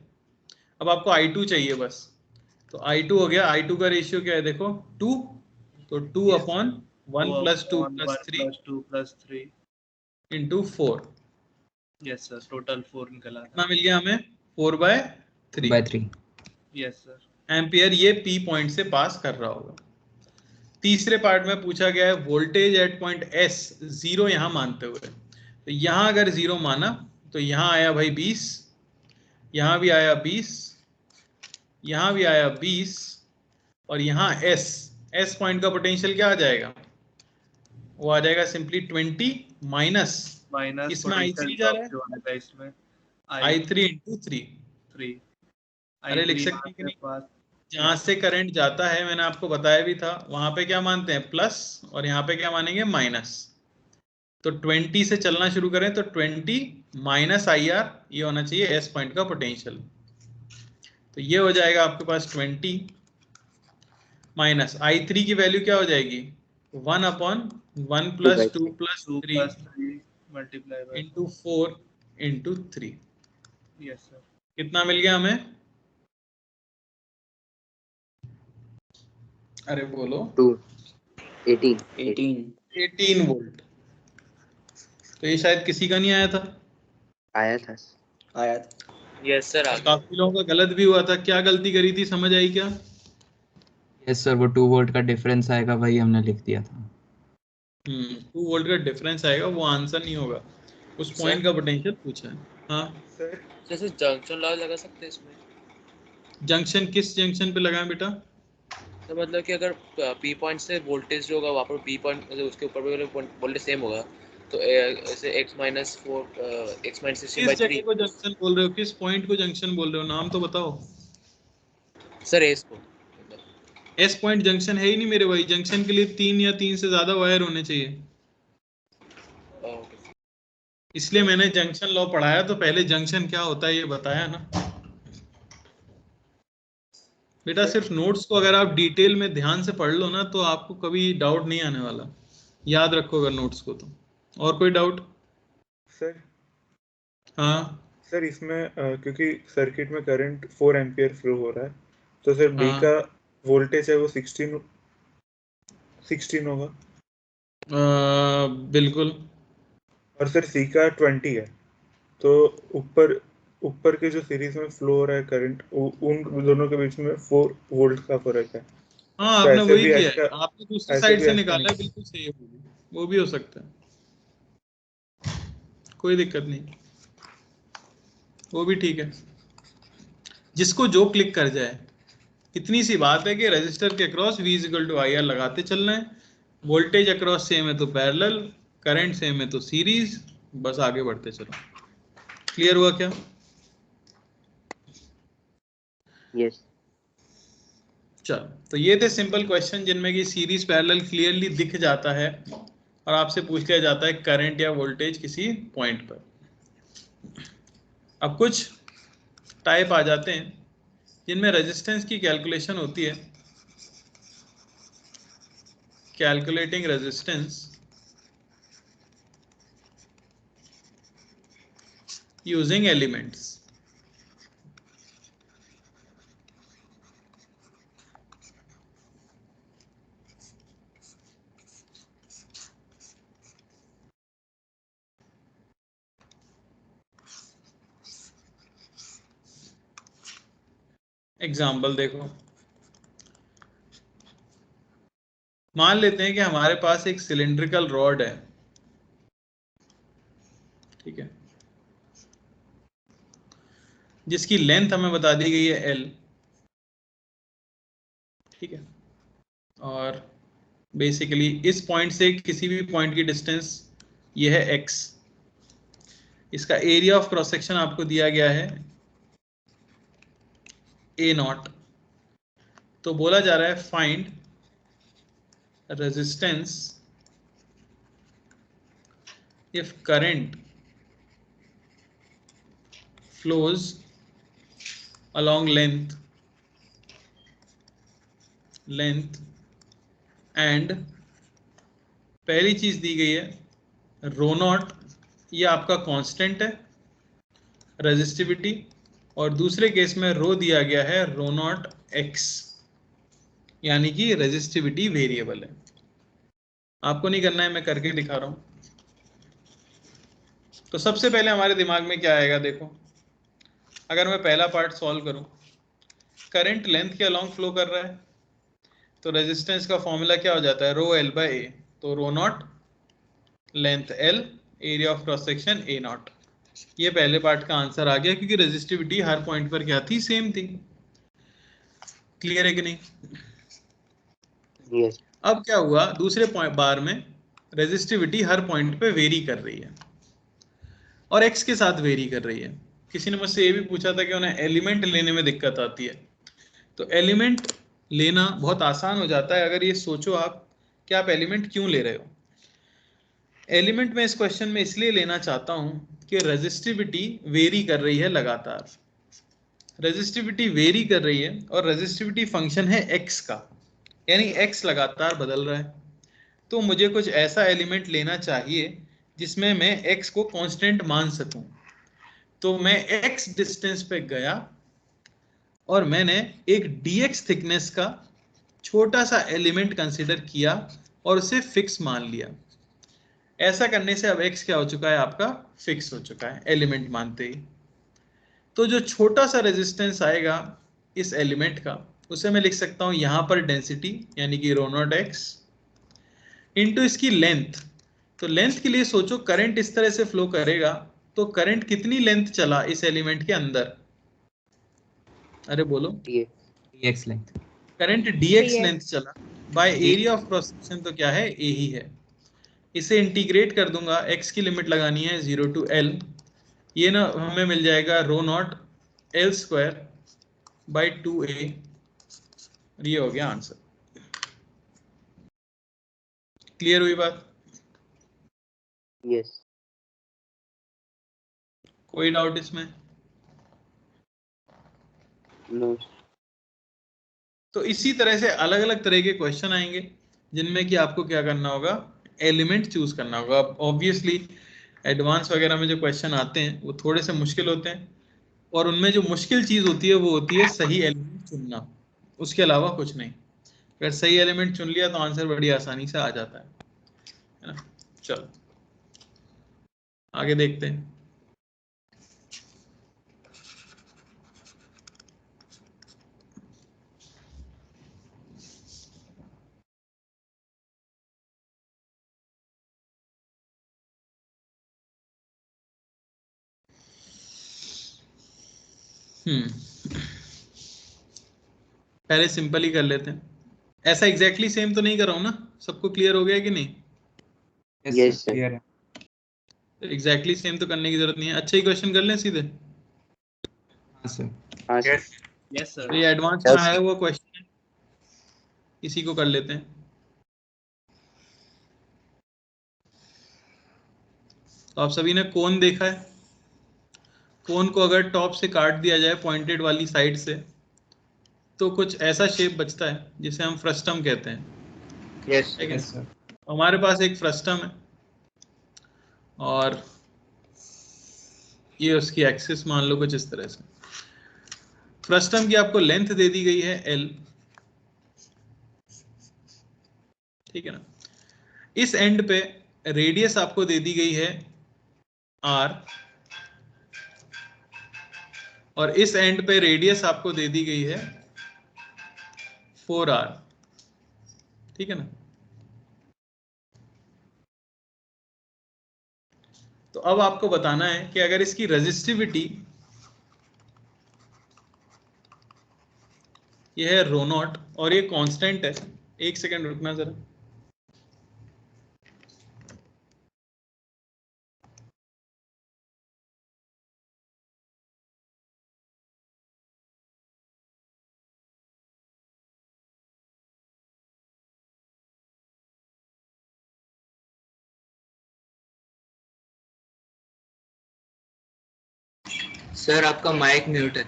अब आपको I2 चाहिए बस, तो I2 हो गया, I2 का रेशियो क्या है देखो 2, तो 2/1 + 2 + 2 + 3 इंटू 4। यस सर, टोटल 4 निकला कितना था। मिल गया हमें, 4/3 यस सर एम्पियर ये P पॉइंट से पास कर रहा होगा। तीसरे पार्ट में पूछा गया है वोल्टेज एट पॉइंट S 0 यहाँ मानते हुए, तो यहाँ अगर 0 माना तो यहाँ आया भाई 20, यहाँ भी आया 20, यहाँ भी आया 20, और यहाँ S पॉइंट का पोटेंशियल क्या आ जाएगा, वो आ जाएगा सिंपली 20 माइनस इसमें I3 जा रहा है, इसमें I3 × 3। अरे लिख सकते हैं कि नहीं, जहां से करंट जाता है मैंने आपको बताया भी था, वहां पे क्या मानते हैं प्लस, और यहाँ पे क्या मानेंगे माइनस। तो 20 से चलना शुरू करें तो 20 माइनस IR, ये होना चाहिए S पॉइंट का पोटेंशियल। तो ये हो जाएगा आपके पास 20 माइनस I3 की वैल्यू क्या हो जाएगी, 1/1 + 2 + 3 multiply by into 4 into 3। Yes sir कितना मिल गया हमें, अरे बोलो 2 18 18 वोल्ट। तो ये शायद किसी का नहीं आया था, आया था। यस सर आ गया। काफी लोगों का गलत भी हुआ था। क्या गलती करी थी, समझ आई क्या? यस सर, वो 2 वोल्ट का डिफरेंस आएगा, वही हमने लिख दिया था। 2 वोल्ट का डिफरेंस आएगा, वो आंसर नहीं होगा, उस पॉइंट का पोटेंशियल पूछा है। हाँ सर जैसे जंक्शन लॉ लगा सकते हैं इसमें, जंक्शन किस जंक्शन पे लगाएं बेटा? तो मतलब कि अगर P पॉइंट से वोल्टेज जो होगा वहाँ पर B पॉइंट मतलब उसके ऊपर भी वोल्टेज सेम होगा, तो ऐसे x - 16/3 किस जगह को जंक्शन बोल रहे हो, किस पॉइंट को जंक्शन बोल रहे हो, नाम तो बताओ। सर एस को एस पॉइंट जंक्शन है ही नहीं मेरे भाई, जंक्शन के लिए 3 या 3 से ज्यादा वायर होने चाहिए, ओके इसलिए मैंने जंक्शन लॉ पढ़ाया तो पहले जंक्शन क्या होता है ये बताया ना बेटा। सिर्फ नोट्स को अगर आप डिटेल में ध्यान से पढ़ लो ना तो आपको कभी डाउट नहीं आने वाला, याद रखो अगर नोट्स को तो। और कोई डाउट? सर हाँ सर इसमें क्योंकि सर्किट में करंट 4 एम्पियर फ्लो हो रहा है, तो सर B हाँ। का वोल्टेज है वो 16 होगा, बिल्कुल। और सर C का 20 है। तो ऊपर के जो सीरीज में फ्लो हो रहा है करंट, उन दोनों के बीच में 4 वोल्ट का फर्क है। हाँ तो आपने ऐसे वही भी किया है, ऐसा आपने दूसरी ऐसे साइड भी से ऐसा निकाला है, नहीं। बिल्कुल सही है, वो भी हो सकता है, कोई दिक्कत नहीं, वो भी ठीक है, जिसको जो क्लिक कर जाए। इतनी सी बात है कि रजिस्टर के अक्रॉस V = IR लगाते चलना है, वोल्टेज अक्रॉस सेम है तो पैरेलल, करंट सेम है तो सीरीज, बस आगे बढ़ते चलो। क्लियर हुआ क्या? यस चलो, तो ये थे सिंपल क्वेश्चन जिनमें कि सीरीज पैरेलल क्लियरली दिख जाता है और आपसे पूछ लिया जाता है करंट या वोल्टेज किसी पॉइंट पर। अब कुछ टाइप आ जाते हैं जिनमें रेजिस्टेंस की कैलकुलेशन होती है, calculating resistance. using elements. Example देखो, मान लेते हैं कि हमारे पास एक सिलिंड्रिकल रॉड है, ठीक है, जिसकी लेंथ हमें बता दी गई है L, ठीक है, और बेसिकली इस पॉइंट से किसी भी पॉइंट की डिस्टेंस ये है x, इसका एरिया ऑफ क्रॉस सेक्शन आपको दिया गया है A0, तो बोला जा रहा है find resistance if current flows along length and पहली चीज दी गई है रो नॉट, ये आपका कांस्टेंट है रेजिस्टिविटी, और दूसरे केस में रो दिया गया है रो नॉट एक्स, यानी कि रेजिस्टिविटी वेरिएबल है। आपको नहीं करना है, मैं करके दिखा रहा हूं। तो सबसे पहले हमारे दिमाग में क्या आएगा, देखो अगर मैं पहला पार्ट सॉल्व करूं, करंट लेंथ के अलोंग फ्लो कर रहा है, तो रेजिस्टेंस का फॉर्मूला क्या हो जाता है, रो एल बाय ए, तो rho naught length L, area of cross section A naught. ये पहले पार्ट का आंसर आ गया, क्योंकि रेजिस्टिविटी हर पॉइंट पर क्या थी, सेम थी। क्लियर है कि नहीं? yes. अब क्या हुआ, दूसरे बार में रेजिस्टिविटी हर पॉइंट पे वेरी कर रही है और एक्स के साथ वेरी कर रही है। किसी ने मुझसे ये भी पूछा था कि उन्हें एलिमेंट लेने में दिक्कत आती है, तो एलिमेंट लेना बहुत आसान हो जाता है अगर ये सोचो आप कि आप एलिमेंट क्यों ले रहे हो। एलिमेंट में इस क्वेश्चन में इसलिए लेना चाहता हूं कि रेजिस्टिविटी वेरी कर रही है लगातार, रेजिस्टिविटी वेरी कर रही है और रेजिस्टिविटी फंक्शन है एक्स का, यानी एक्स लगातार बदल रहा है। तो मुझे कुछ ऐसा एलिमेंट लेना चाहिए जिसमें मैं एक्स को कांस्टेंट मान सकूं। तो मैं एक्स डिस्टेंस पे गया और मैंने एक dx थिकनेस का छोटा सा एलिमेंट कंसीडर किया और उसे फिक्स मान लिया। ऐसा करने से अब x क्या हो चुका है, आपका फिक्स हो चुका है एलिमेंट मानते ही। तो जो छोटा सा रेजिस्टेंस आएगा इस एलिमेंट का, उसे मैं लिख सकता हूं यहां पर डेंसिटी, यानी कि रो नॉट एक्स इंटू इसकी लेंथ। तो लेंथ के लिए सोचो, करंट इस तरह से फ्लो करेगा तो करंट कितनी लेंथ चला इस एलिमेंट के अंदर, अरे बोलो, dx length, current dx length चला by area of cross section, तो क्या है, a ही है। इसे इंटीग्रेट कर दूंगा, x की लिमिट लगानी है 0 to l, ये ना हमें मिल जाएगा rho naught l square by 2a, ये हो गया आंसर। क्लियर हुई बात? yes. कोई डाउट इसमें? no. तो इसी तरह से अलग अलग तरह के क्वेश्चन आएंगे जिनमें कि आपको क्या करना होगा, एलिमेंट चूज करना होगा। ऑब्वियसली एडवांस वगैरह में जो क्वेश्चन आते हैं वो थोड़े से मुश्किल होते हैं, और उनमें जो मुश्किल चीज होती है वो होती है सही एलिमेंट चुनना, उसके अलावा कुछ नहीं। अगर सही एलिमेंट चुन लिया तो आंसर बड़ी आसानी से आ जाता है ना। चलो आगे देखते हैं। पहले सिंपल ही कर लेते हैं। ऐसा एग्जैक्टली सेम तो नहीं कर रहा हूं ना, सबको क्लियर हो गया कि नहीं? yes sir. क्लियर है। एग्जैक्टली सेम तो करने की जरूरत नहीं है। अच्छा ही क्वेश्चन कर लें सीधे। हाँ सर, हाँ sir. yes. yes sir. तो ये एडवांस में आया हुआ क्वेश्चन है, इसी को कर लेते हैं। तो आप सभी ने कोन देखा है, कोन को अगर टॉप से काट दिया जाए पॉइंटेड वाली साइड से तो कुछ ऐसा शेप बचता है जिसे हम फ्रस्टम कहते हैं। yes. ठीक है, यस सर, हमारे पास एक फ्रस्टम है और ये उसकी एक्सिस मान लो कुछ इस तरह से। फ्रस्टम की आपको लेंथ दे दी गई है L, ठीक है ना। इस एंड पे रेडियस आपको दे दी गई है R, और इस एंड पे रेडियस आपको दे दी गई है 4R, ठीक है ना। तो अब आपको बताना है कि अगर इसकी रेजिस्टिविटी ये है रो नॉट और ये कांस्टेंट है, एक सेकंड रुकना जरा। सर आपका माइक म्यूट है।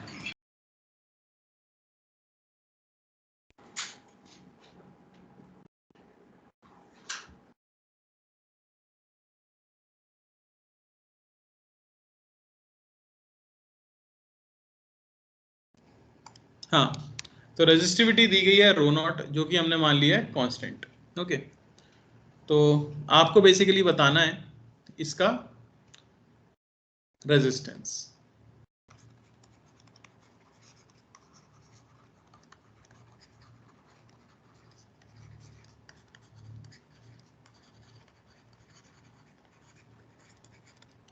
हाँ, तो रेजिस्टिविटी दी गई है रो नॉट, जो कि हमने मान लिया है कांस्टेंट। ओके, तो आपको बेसिकली बताना है इसका रेजिस्टेंस।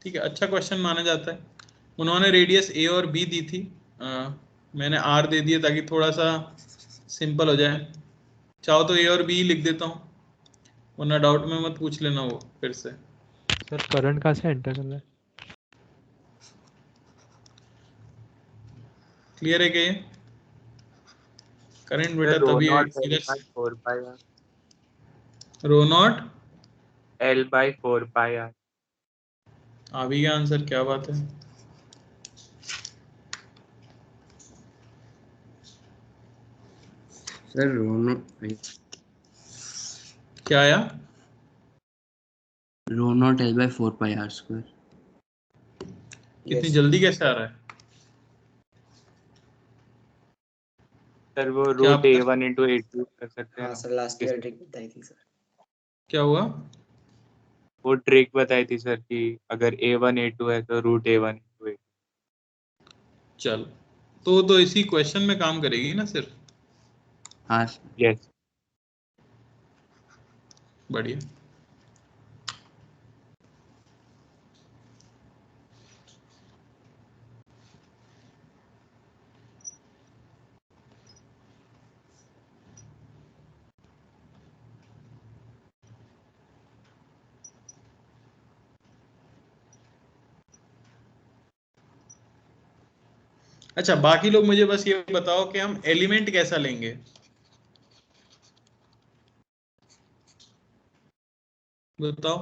ठीक है, अच्छा क्वेश्चन माना जाता है। उन्होंने रेडियस A और B दी थी, मैंने R दे दिया ताकि थोड़ा सा सिंपल हो जाए। चाहो तो A और B लिख देता हूँ, वरना डाउट में मत पूछ लेना वो फिर से। सर करंट कहाँ से एंटर कर रहा है? क्लियर है कि करंट बेटा तभी रो नॉट L/4πr। आ भी गया आंसर, क्या बात है। सर रो क्या आया? Not L/4πr²। कितनी जल्दी कैसे आ रहा है? सर वो क्या रूट A1 into A2 कर सकते हैं। हाँ सर, लास्ट ईयर ट्रिक बताई थी सर। क्या हुआ? वो ट्रिक बताई थी सर कि अगर A1 A2 है तो रूट A1 into A2। चल, तो इसी क्वेश्चन में काम करेगी ना सिर्फ? हाँ यस। बढ़िया। अच्छा, बाकी लोग मुझे बस ये बताओ कि हम एलिमेंट कैसा लेंगे। बताओ,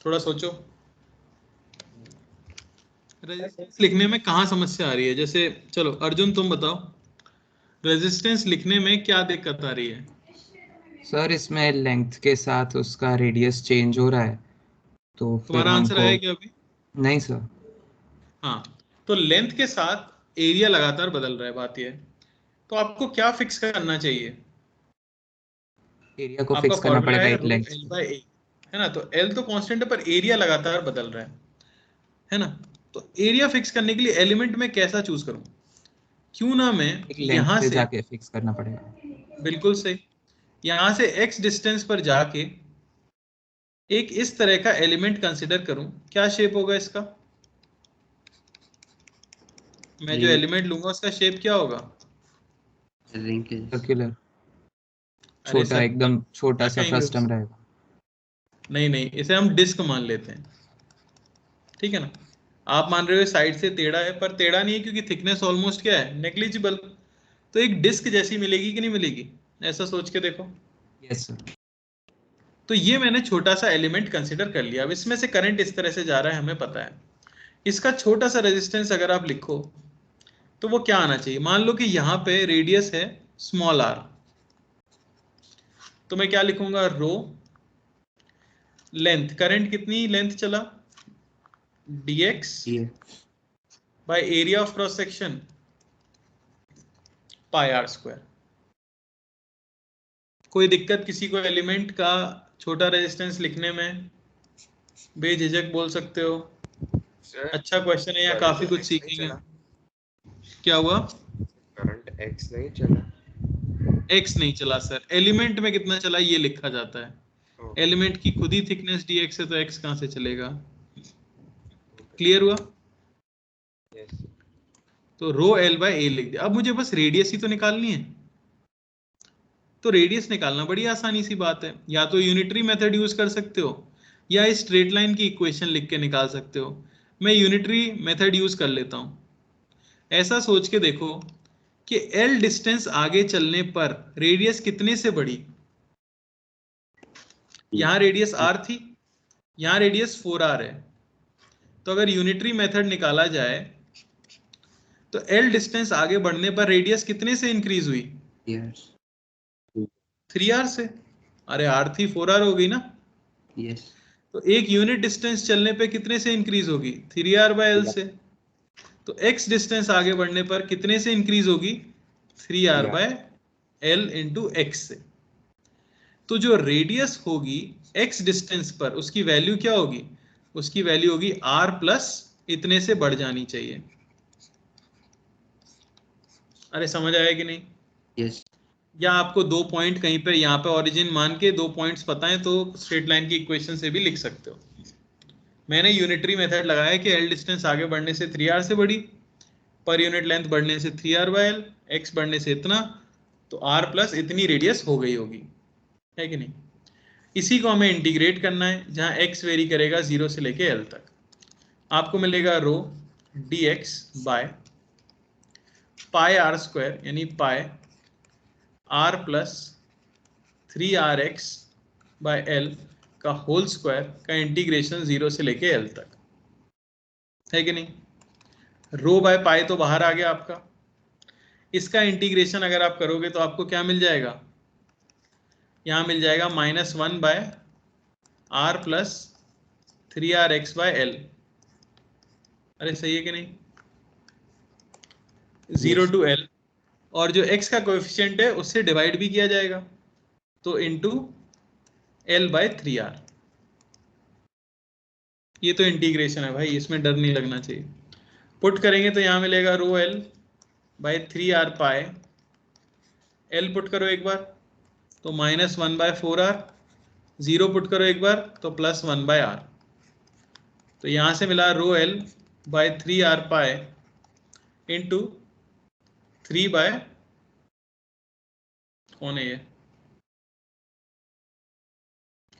थोड़ा सोचो। रेजिस्टेंस लिखने में कहाँ समस्या आ रही है? जैसे चलो अर्जुन तुम बताओ, रेजिस्टेंस लिखने में क्या दिक्कत आ रही है? सर इसमें लेंथ के साथ उसका रेडियस चेंज हो रहा है, तो फिर तुम्हारा आंसर हमको आया क्या अभी? नहीं सर। हाँ, तो लेंथ के साथ एरिया लगातार बदल रहा है, बात यह है। तो आपको क्या फिक्स करना चाहिए? एरिया को आपका फिक्स करना फॉर्मूला पड़ेगा है एक रूट लेंथ L से। बाय ए, है ना। तो L तो कांस्टेंट है पर एरिया लगातार बदल रहा है ना। तो एरिया फिक्स करने के लिए एलिमेंट में कैसा चूज करूं? क्यों ना मैं एक लेंथ यहां से से, जाके फिक्स करना पड़ेगा। बिल्कुल सही, यहां से x डिस्टेंस पर जाके एक इस तरह का एलिमेंट कंसिडर करूं। क्या शेप होगा इसका? मैं जो एलिमेंट लूंगा उसका शेप क्या होगा? सर्कुलर, अरे छोटा, एकदम छोटा सा कहेंगे फ्रस्टम रहेगा। नहीं, इसे हम डिस्क मान लेते हैं, ठीक है ना। आप मान रहे हो साइड से टेढ़ा है, पर टेढ़ा नहीं है क्योंकि थिकनेस ऑलमोस्ट क्या है, नेग्लिजिबल। तो एक डिस्क जैसी मिलेगी कि नहीं मिलेगी? ऐसा सोच के देखो। Yes sir. तो ये मैंने छोटा सा एलिमेंट कंसिडर कर लिया। अब इसमें से करंट इस तरह से जा रहा है, हमें पता है। इसका छोटा सा रेजिस्टेंस अगर आप लिखो तो वो क्या आना चाहिए? मान लो कि यहाँ पे रेडियस है स्मॉल r, तो मैं क्या लिखूंगा? रो लेंथ, करंट कितनी लेंथ चला, dx by area of cross section pi r square. कोई दिक्कत किसी को एलिमेंट का छोटा रेजिस्टेंस लिखने में? बेझिझक बोल सकते हो। अच्छा क्वेश्चन है, या काफी कुछ सीखेंगे। क्या हुआ? करंट एक्स नहीं चला। एक्स नहीं चला सर, एलिमेंट में कितना चला ये लिखा जाता है। एलिमेंट की खुद ही थिकनेस dx है तो x कहां से चलेगा। क्लियर हुआ? तो रो एल बाय ए लिख दिया। अब मुझे बस रेडियस ही तो निकालनी है, तो रेडियस निकालना बड़ी आसानी सी बात है। या तो यूनिटरी मेथड यूज कर सकते हो या स्ट्रेट लाइन की इक्वेशन लिख के निकाल सकते हो। मैं यूनिटरी मेथड यूज कर लेता हूं। ऐसा सोच के देखो कि L डिस्टेंस आगे चलने पर रेडियस कितने से बढ़ी। यहां रेडियस r थी, यहां रेडियस 4r है। तो अगर यूनिटरी मेथड निकाला जाए तो L डिस्टेंस आगे बढ़ने पर रेडियस कितने से इंक्रीज हुई? 3r से। अरे r थी 4r हो गई ना। तो एक यूनिट डिस्टेंस चलने पे कितने से इंक्रीज होगी? 3r बाय एल से। तो x डिस्टेंस आगे बढ़ने पर कितने से इंक्रीज होगी? 3r by L into x से। तो जो रेडियस होगी x डिस्टेंस पर, उसकी वैल्यू क्या होगी? उसकी वैल्यू होगी r प्लस इतने से बढ़ जानी चाहिए। अरे समझ आया कि नहीं? यस। या आपको 2 पॉइंट कहीं पे यहाँ पे ओरिजिन मान के 2 पॉइंट्स पता है तो स्ट्रेट लाइन की इक्वेशन से भी लिख सकते हो। मैंने यूनिटरी मेथड लगाया कि L डिस्टेंस आगे बढ़ने से 3r से बढ़ी, पर यूनिट लेंथ बढ़ने से 3r बाय एल, x बढ़ने से इतना, तो r प्लस इतनी रेडियस हो गई होगी, है कि नहीं। इसी को हमें इंटीग्रेट करना है, जहां x वेरी करेगा 0 से लेके l तक। आपको मिलेगा rho dx by pi r square यानी pi r plus 3rx by l का होल स्क्वायर का इंटीग्रेशन 0 से लेके l तक, है कि नहीं। रो बाय पाई तो बाहर आ गया आपका। इसका इंटीग्रेशन अगर आप करोगे तो आपको क्या मिल जाएगा? यहां मिल जाएगा -1 by r plus 3rx by l. अरे सही है कि नहीं? 0 टू l, और जो x का कोएफिशिएंट है उससे डिवाइड भी किया जाएगा, तो इनटू l बाय 3r। ये तो इंटीग्रेशन है भाई, इसमें डर नहीं लगना चाहिए। पुट करेंगे तो यहां मिलेगा रो l by 3r pi. l put करो एक बार तो -1 बाय 4r, 0 पुट करो एक बार तो +1 बाय r। तो यहां से मिला rho l by 3r pi into 3 by, कौन है ये,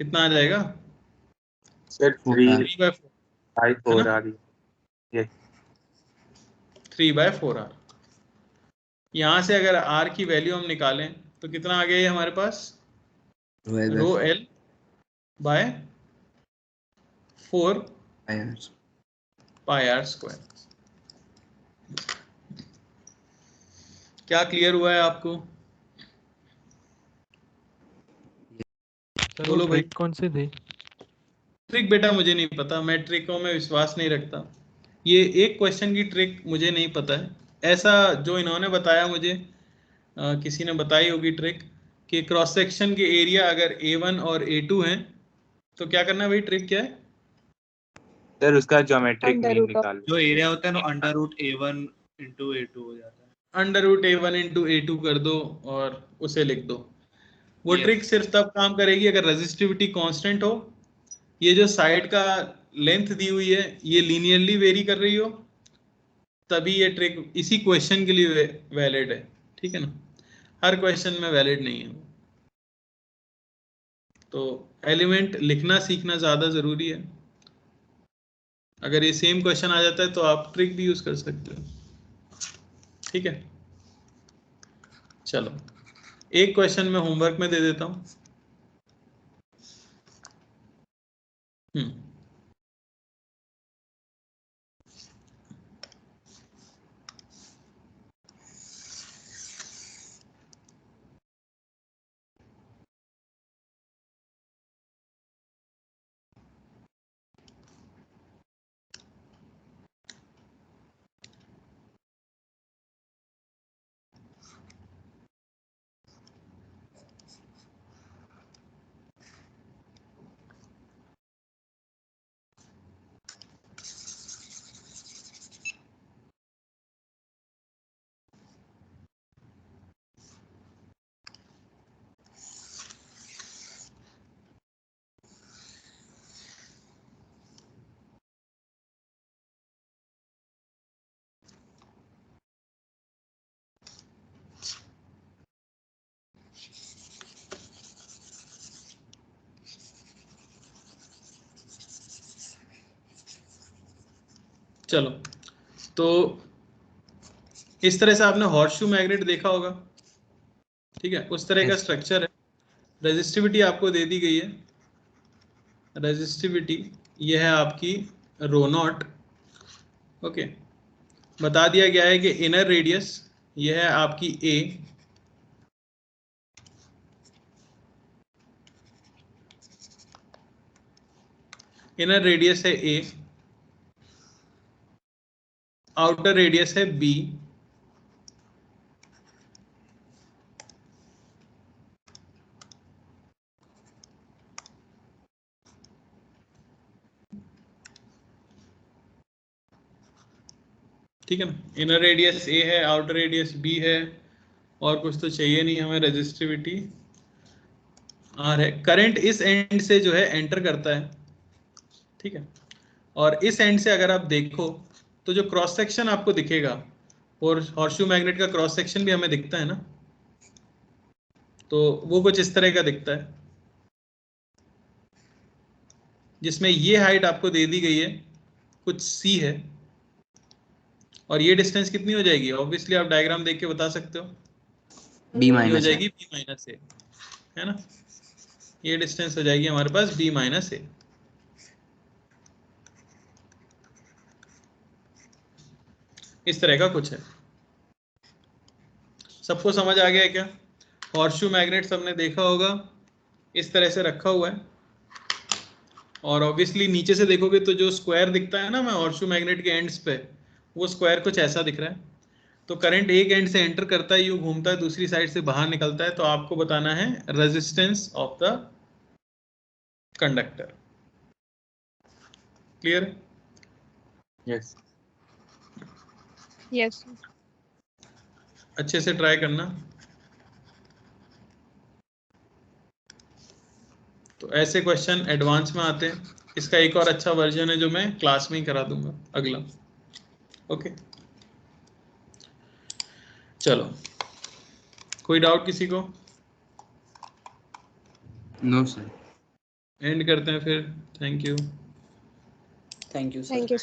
कितना आ जाएगा सर 3 बाय 4 आ रही है। 3 बाय 4r। यहां से अगर r की वैल्यू हम निकालें तो कितना आ गया ये हमारे पास? Rho l by 4 pi r square. क्या क्लियर हुआ है आपको? सर बोलो वो भाई। ट्रिक कौन सी थी? ट्रिक बेटा मुझे नहीं पता, मैं ट्रिकों में विश्वास नहीं रखता। ये एक क्वेश्चन की ट्रिक मुझे नहीं पता है। ऐसा जो इन्होंने बताया मुझे, किसी ने बताई होगी ट्रिक कि क्रॉस सेक्शन के एरिया अगर A1 और A2 हैं तो क्या करना है भाई? ट्रिक क्या है सर? उसका geometric under mean root of निकाल। जो एरिया होता है ना under root A1 into A2 हो जाता है। Under root A1 into A2 कर दो और उसे लिख दो। वो ट्रिक सिर्फ तब काम करेगी अगर रेजिस्टिविटी कांस्टेंट हो, ये जो साइड का लेंथ दी हुई है ये लीनियरली वेरी कर रही हो, तभी ये ट्रिक इसी क्वेश्चन के लिए वैलिड है, ठीक है ना। हर क्वेश्चन में वैलिड नहीं है। तो एलिमेंट लिखना सीखना ज्यादा जरूरी है। अगर ये सेम क्वेश्चन आ जाता है तो आप ट्रिक भी यूज कर सकते हो, ठीक है। चलो एक क्वेश्चन मैं होमवर्क में दे देता हूं। चलो, तो इस तरह से आपने हॉर्सशू मैग्नेट देखा होगा, ठीक है, उस तरह का स्ट्रक्चर है। रेजिस्टिविटी आपको दे दी गई है, रेजिस्टिविटी ये है आपकी रो नॉट, ओके। बता दिया गया है कि इनर रेडियस ये है आपकी ए, इनर रेडियस है ए, आउटर रेडियस है बी, ठीक है ना। इनर रेडियस ए है, आउटर रेडियस बी है, और कुछ तो चाहिए नहीं हमें, रेजिस्टिविटी आर है। करंट इस एंड से जो है एंटर करता है, ठीक है, और इस एंड से अगर आप देखो तो जो क्रॉस सेक्शन आपको दिखेगा, और हॉर्सशू मैग्नेट का क्रॉस सेक्शन भी हमें दिखता है ना, तो वो कुछ इस तरह का दिखता है, जिसमें ये हाइट आपको दे दी गई है कुछ सी है, और ये डिस्टेंस कितनी हो जाएगी, ऑब्वियसली आप डायग्राम देख के बता सकते हो, बी ये हो माइनस जाएगी बी माइनस ए, है ना, ये डिस्टेंस हो जाएगी हमारे पास बी माइनस ए। इस तरह का कुछ है। सबको समझ आ गया है क्या? हॉर्सशू मैग्नेट सबने देखा होगा, इस तरह से रखा हुआ है, और ऑब्वियसली नीचे से देखोगे तो जो स्क्वायर दिखता है ना मैं हॉर्सशू मैग्नेट के एंड्स पे, वो स्क्वायर कुछ ऐसा दिख रहा है। तो करंट एक एंड से एंटर करता है, यूं घूमता है, दूसरी साइड से बाहर निकलता है, तो आपको बताना है resistance of the conductor. Clear? Yes. Yes. अच्छे से ट्राई करना। तो ऐसे क्वेश्चन एडवांस में आते हैं, इसका एक और अच्छा वर्जन है जो मैं क्लास में ही करा दूंगा अगला, ओके। चलो, कोई डाउट किसी को? No sir. एंड करते हैं फिर। Thank you. Thank you thank you.